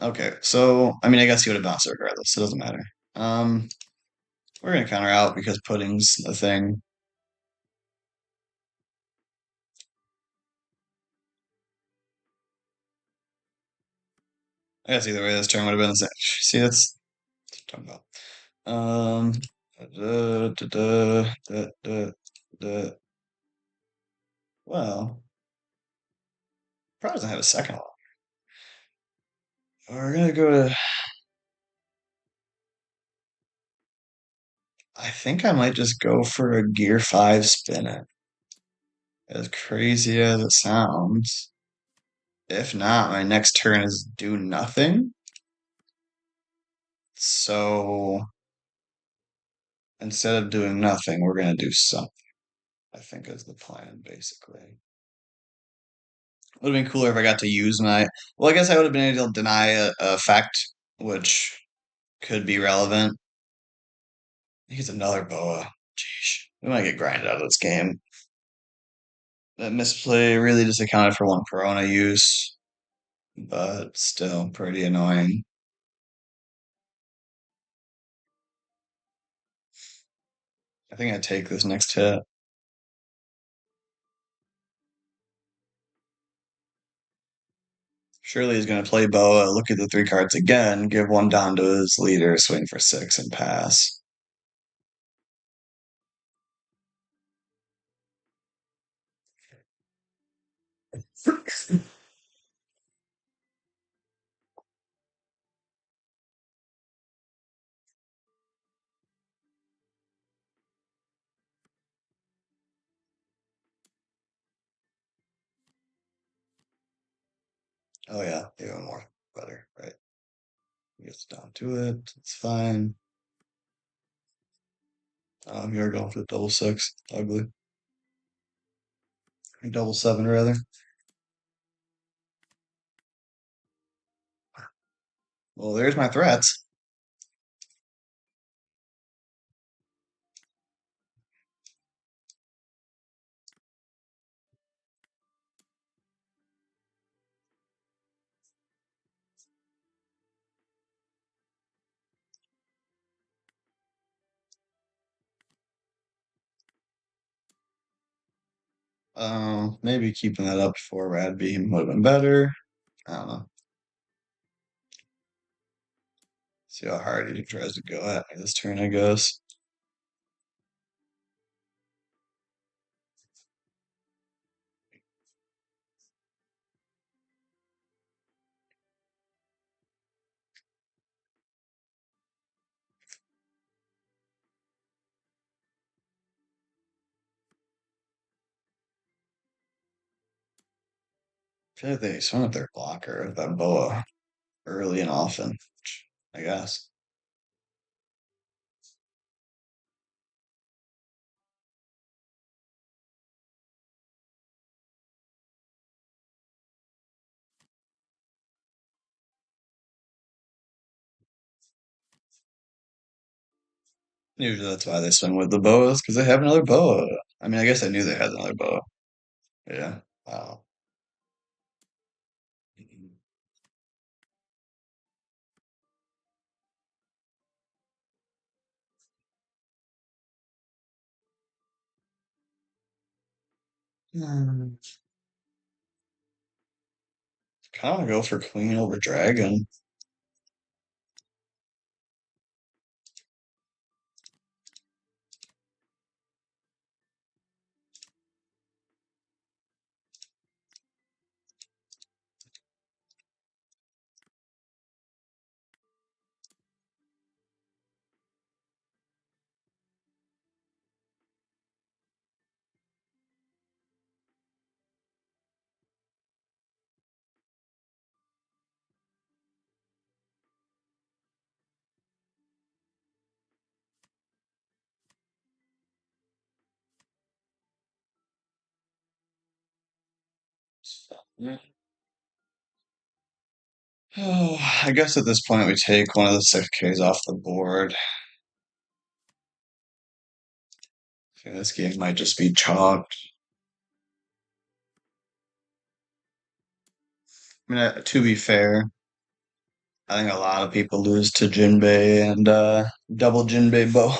Okay, so I mean I guess he would have bounced it regardless. It doesn't matter. Um, we're gonna counter out because pudding's a thing. I guess either way this turn would have been the same. See, that's what I'm talking about. Da, da, da, da, da, da. Well, probably doesn't have a second one. We're gonna go to. I think I might just go for a gear five spin it. As crazy as it sounds. If not, my next turn is do nothing. So instead of doing nothing, we're gonna do something. I think is the plan, basically. Would have been cooler if I got to use my. Well, I guess I would have been able to deny a effect, which could be relevant. He's another boa. Jeez. We might get grinded out of this game. That misplay really just accounted for one Corona use, but still pretty annoying. I think I take this next hit. Surely he's going to play Boa, look at the three cards again, give one down to his leader, swing for six, and pass. Oh yeah, even more better, right? He gets down to it. It's fine. You're going for the double six. Ugly. Double seven, rather. Well, there's my threats. Maybe keeping that up for Rad Beam would have been better. I don't know. See how hard he tries to go at me this turn, I guess. I feel like they swung at their blocker with that boa early and often, I guess. Usually that's why they swing with the boas, because they have another boa. I mean, I guess I knew they had another boa. Yeah. Wow. Hmm. Kind of go for queen over dragon. Oh, I guess at this point we take one of the 6Ks off the board. I think this game might just be chalked. I mean, to be fair, I think a lot of people lose to Jinbei and double Jinbei bow.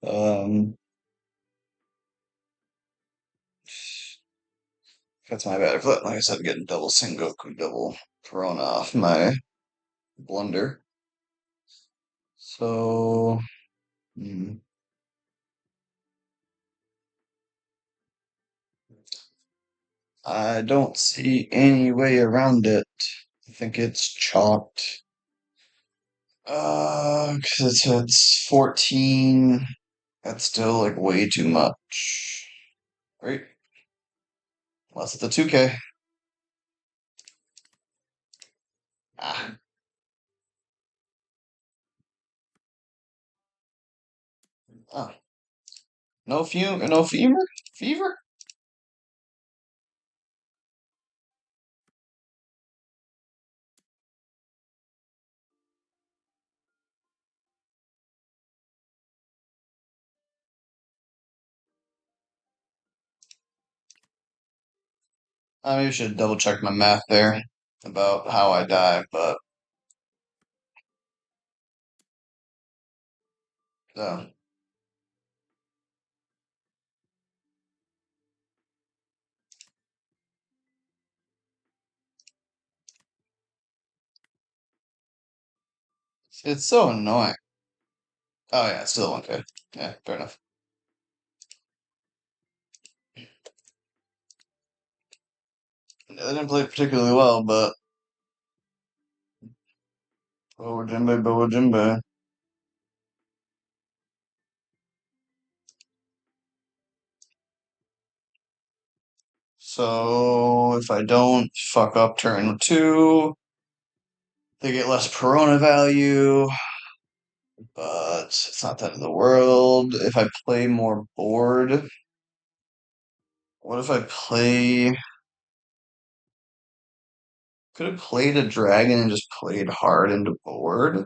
um, that's my bad. Like I said, getting double Sengoku, double Corona off my blunder. So, hmm, I don't see any way around it. I think it's chalked. 'Cause it's 14. That's still like way too much. Right? Unless it's a 2K. Ah, oh. No fever? Fever? I maybe should double check my math there about how I die, but uh, it's so annoying. Oh yeah, it's still 1K. Yeah, fair enough. Yeah, they didn't play particularly well, but Boa Jimbe. So if I don't fuck up turn two, they get less Perona value, but it's not the end of the world. If I play more board, what if I play? Could have played a dragon and just played hard into board.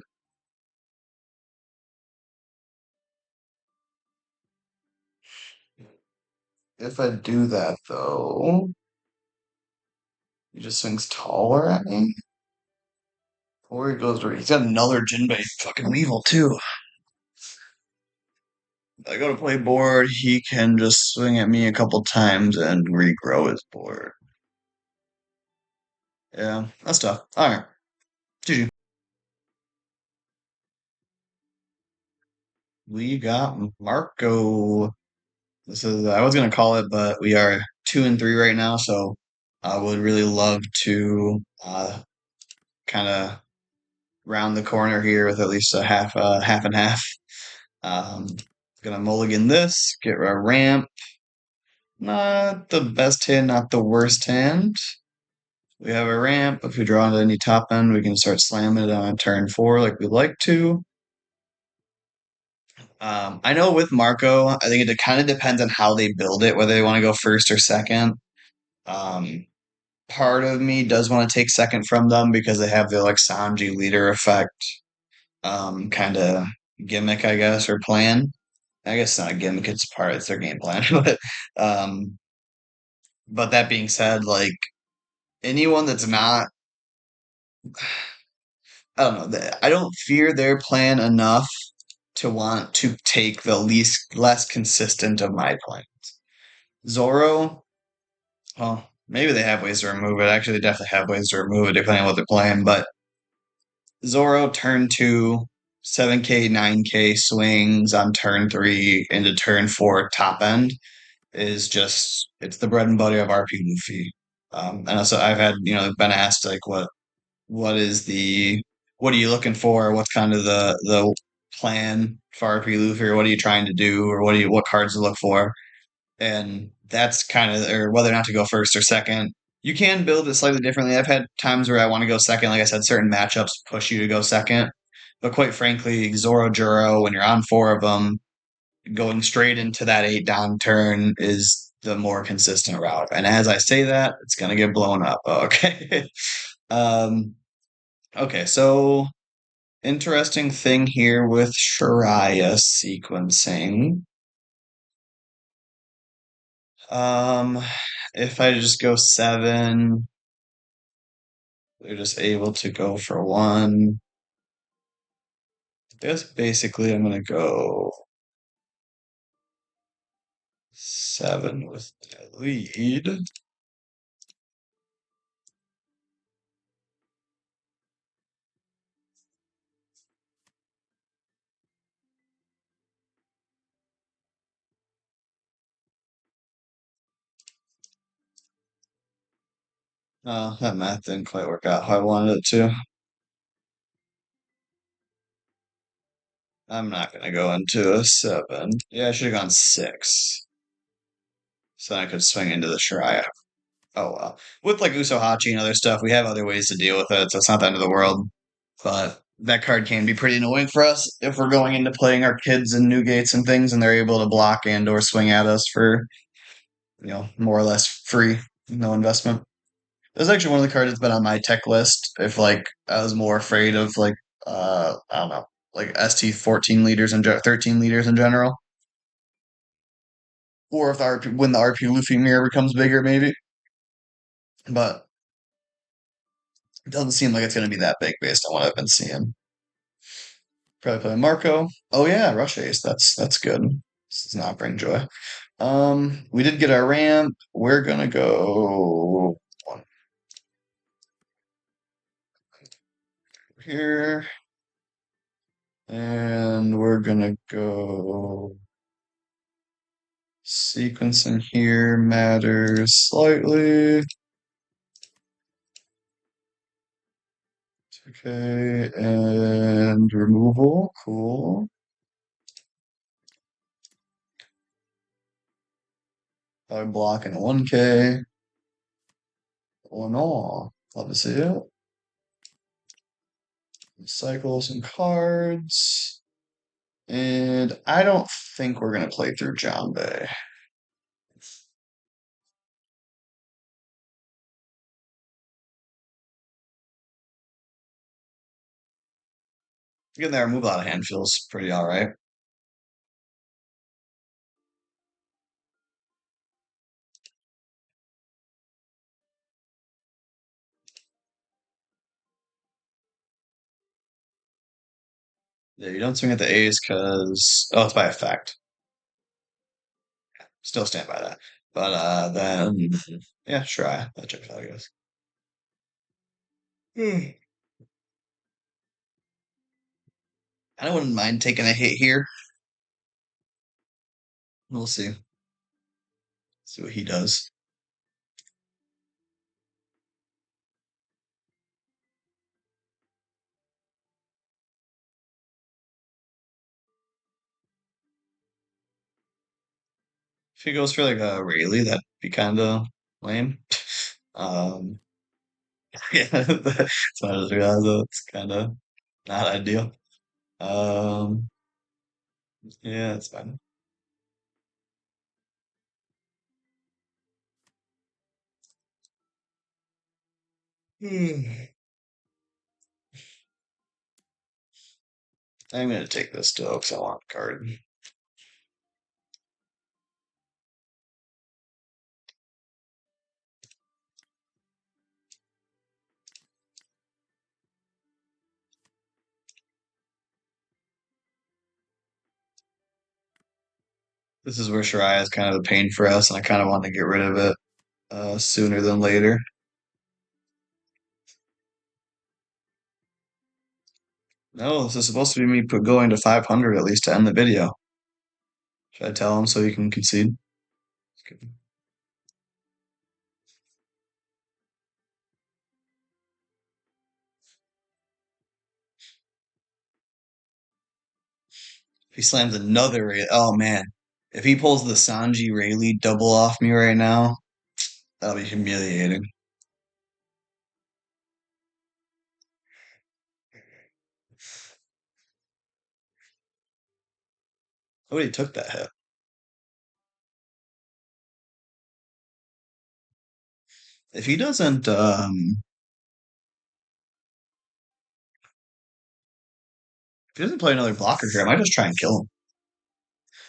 If I do that though, he just swings taller at me. Or he goes, he's got another Jinbei fucking Weevil too. I go to play board, he can just swing at me a couple times and regrow his board. Yeah, that's tough. All right, GG. We got Marco. This is I was gonna call it, but we are 2-3 right now, so I would really love to kind of round the corner here with at least a half and half. Um, gonna mulligan this, get a ramp. Not the best hand, not the worst hand. We have a ramp. If we draw into any top end, we can start slamming it on turn four like we like to. I know with Marco, I think it kind of depends on how they build it, whether they want to go first or second. Um, Part of me does want to take second from them because they have the like Sanji leader effect, kind of gimmick, I guess, or plan. I guess it's not a gimmick; it's their game plan. Um, but that being said, like anyone that's not, I don't know, I don't fear their plan enough to want to take the least less consistent of my plans. Zoro, well, maybe they have ways to remove it. Actually, they definitely have ways to remove it depending on what they're playing. But Zoro turn two, 7K, 9K swings on turn three into turn four top end is just it's the bread and butter of RP Luffy. And also I've had, been asked like what is the what are you looking for? What's kind of the plan for RP Luffy or what are you trying to do or what cards to look for? And that's kind of or whether or not to go first or second. You can build it slightly differently. I've had times where I want to go second. Like I said, certain matchups push you to go second. But quite frankly, Zoro Juro, when you're on four of them, going straight into that eight down turn is the more consistent route. And as I say that, it's gonna get blown up. Okay. Um, okay, so interesting thing here with Shariah sequencing. Um, if I just go seven, they're just able to go for one. I guess basically I'm gonna go seven with the lead. That math didn't quite work out how I wanted it to. I'm not gonna go into a seven. Yeah, I should have gone six. So I could swing into the Shariah. Oh well. With like Usohachi and other stuff, we have other ways to deal with it, so it's not the end of the world. But that card can be pretty annoying for us if we're going into playing our kids in new gates and things, and they're able to block and or swing at us for more or less free, no investment. That's actually one of the cards that's been on my tech list. If like I was more afraid of like I don't know, like ST 14 liters and 13 liters in general, or if the RP, when the RP Luffy mirror becomes bigger, maybe. But it doesn't seem like it's going to be that big based on what I've been seeing. Probably play Marco. Oh yeah, Rush Ace. That's good. This does not bring joy. We did get our ramp. We're gonna go one here, and we're gonna go sequencing here matters slightly. Okay, and removal. Cool. I'm blocking 1K. Oh no. Love to see it. Cycle some cards. And I don't think we're gonna play through John Bay. Getting there, move out of hand feels pretty all right. Yeah, you don't swing at the ace because it's by effect. Still stand by that. But then yeah, sure, that checks out, I guess. Hmm. I wouldn't mind taking a hit here. We'll see. See what he does. If he goes for like a Rayleigh, that'd be kind of lame. Um, yeah, so I just realized that it's kind of not ideal. Um, yeah, it's fine. Hmm. I'm gonna take this still because I want a card. This is where Shariah is kind of a pain for us, and I kind of want to get rid of it sooner than later. No, this is supposed to be me going to 500 at least to end the video. Should I tell him so he can concede? If he slams another, oh man, if he pulls the Sanji Rayleigh double off me right now, that'll be humiliating. Nobody took that hit. If he doesn't, if he doesn't play another blocker here, I might just try and kill him.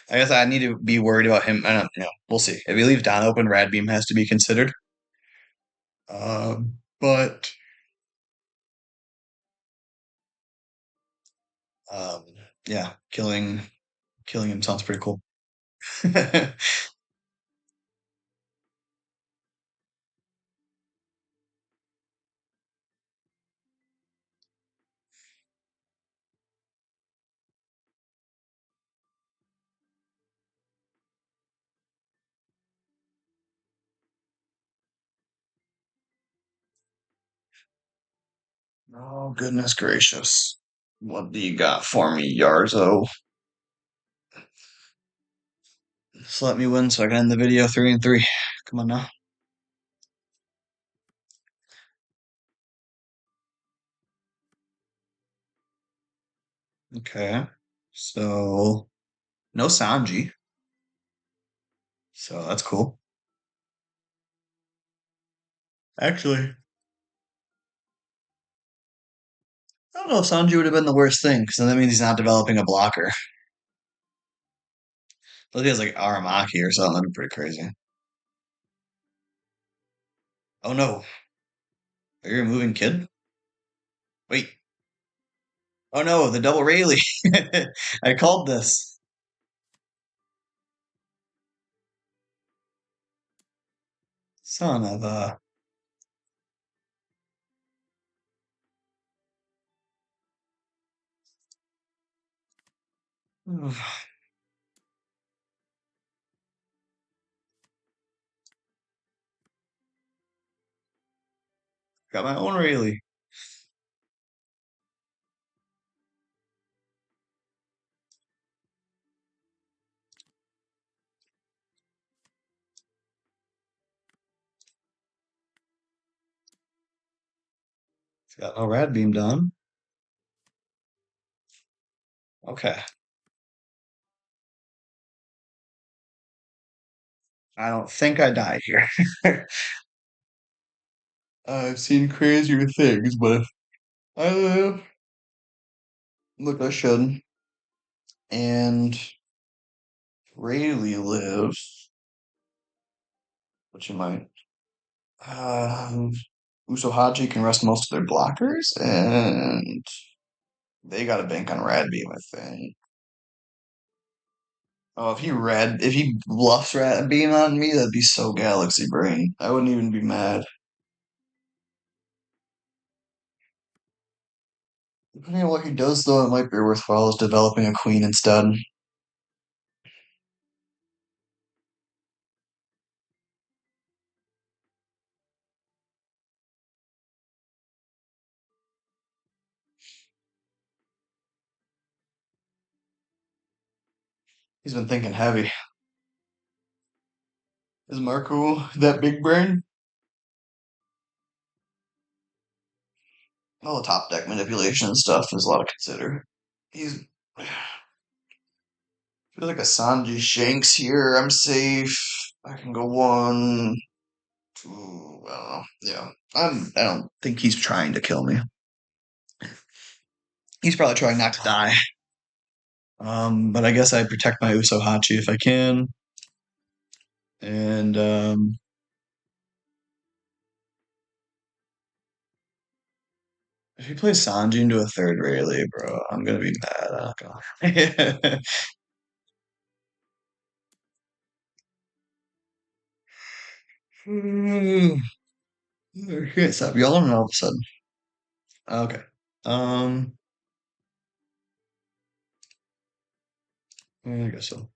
I guess I need to be worried about him. I don't, we'll see. If he leaves Don open, Rad Beam has to be considered. But um, yeah, killing him sounds pretty cool. Oh, goodness gracious. What do you got for me, Yarzo? Just let me win so I can end the video 3-3. Come on now. Okay. So, no Sanji. So that's cool. Actually, I don't know if Sanji would have been the worst thing, because that means he's not developing a blocker. But he has like Aramaki or something. That'd be pretty crazy. Oh no. Are you removing Kid? Wait. Oh no, the double Rayleigh. I called this. Son of a. Got my own Rayleigh. Got no Rad Beam done. Okay. I don't think I die here. I've seen crazier things, but if I live, look, I should. And Rayleigh lives, which you might. Um, Usohachi can rest most of their blockers, and they got a bank on Rad Beam, I think. Oh, if he bluffs Rat Beam on me, that'd be so Galaxy Brain. I wouldn't even be mad. Depending on what he does, though, it might be worthwhile as developing a queen instead. He's been thinking heavy. Is Marco that big brain? All the top deck manipulation and stuff is a lot to consider. He's feels like a Sanji Shanks here. I'm safe. I can go one, two. I don't know. Yeah, I don't think he's trying to kill me. He's probably trying not to die. But I guess I protect my Usohachi if I can. And if he plays Sanji into a third Rayleigh, bro, I'm gonna be mad. I'm not gonna. I can't stop yelling all of a sudden. Okay. Um, I guess so.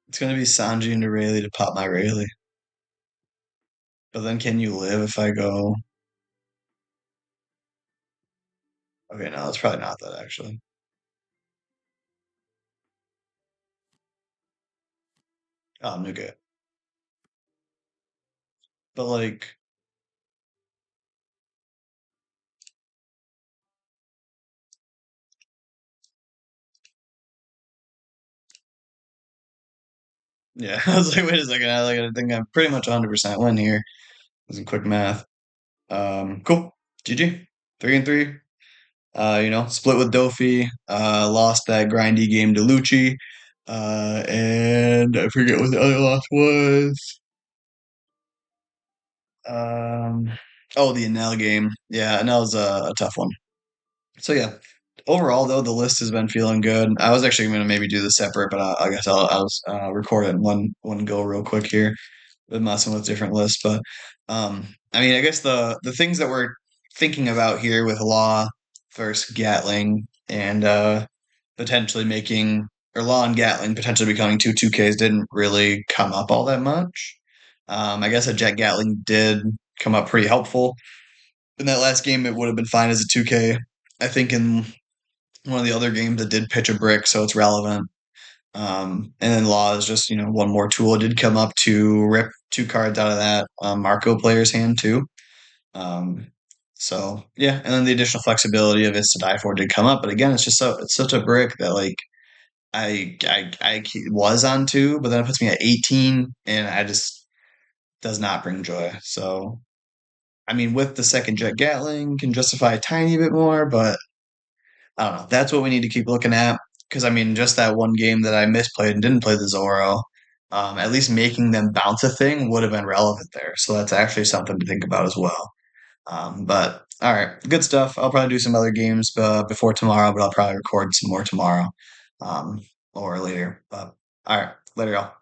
It's gonna be Sanji into Rayleigh to pop my Rayleigh. But then can you live if I go? Okay, no, it's probably not that actually. Oh, Nougat. But like, Yeah, I was like, wait a second. I think I'm pretty much 100% win here. This is quick math. Cool. GG. 3-3. Split with Dofi. Lost that grindy game to Lucci. And I forget what the other loss was. Um, oh, the Enel game. Yeah, Enel's a tough one. So yeah, overall though, the list has been feeling good. I was actually going to maybe do this separate, but I guess I'll record it in one go real quick here. Been messing with different lists, but I mean, I guess the things that we're thinking about here with Law versus Gatling and potentially making or Law and Gatling potentially becoming two 2Ks didn't really come up all that much. I guess a Jet Gatling did come up pretty helpful in that last game. It would have been fine as a 2K. I think in one of the other games it did pitch a brick, so it's relevant. And then Law is just, one more tool. It did come up to rip two cards out of that Marco player's hand too. Um, so yeah, and then the additional flexibility of it's to die for did come up, but again, it's such a brick that like I was on two, but then it puts me at 18, and I just does not bring joy. So I mean, with the second Jet Gatling, can justify a tiny bit more, but I don't know. That's what we need to keep looking at. Because I mean, just that one game that I misplayed and didn't play the Zoro, at least making them bounce a thing would have been relevant there. So that's actually something to think about as well. But all right, good stuff. I'll probably do some other games before tomorrow, but I'll probably record some more tomorrow, um, or later. But all right, later, y'all.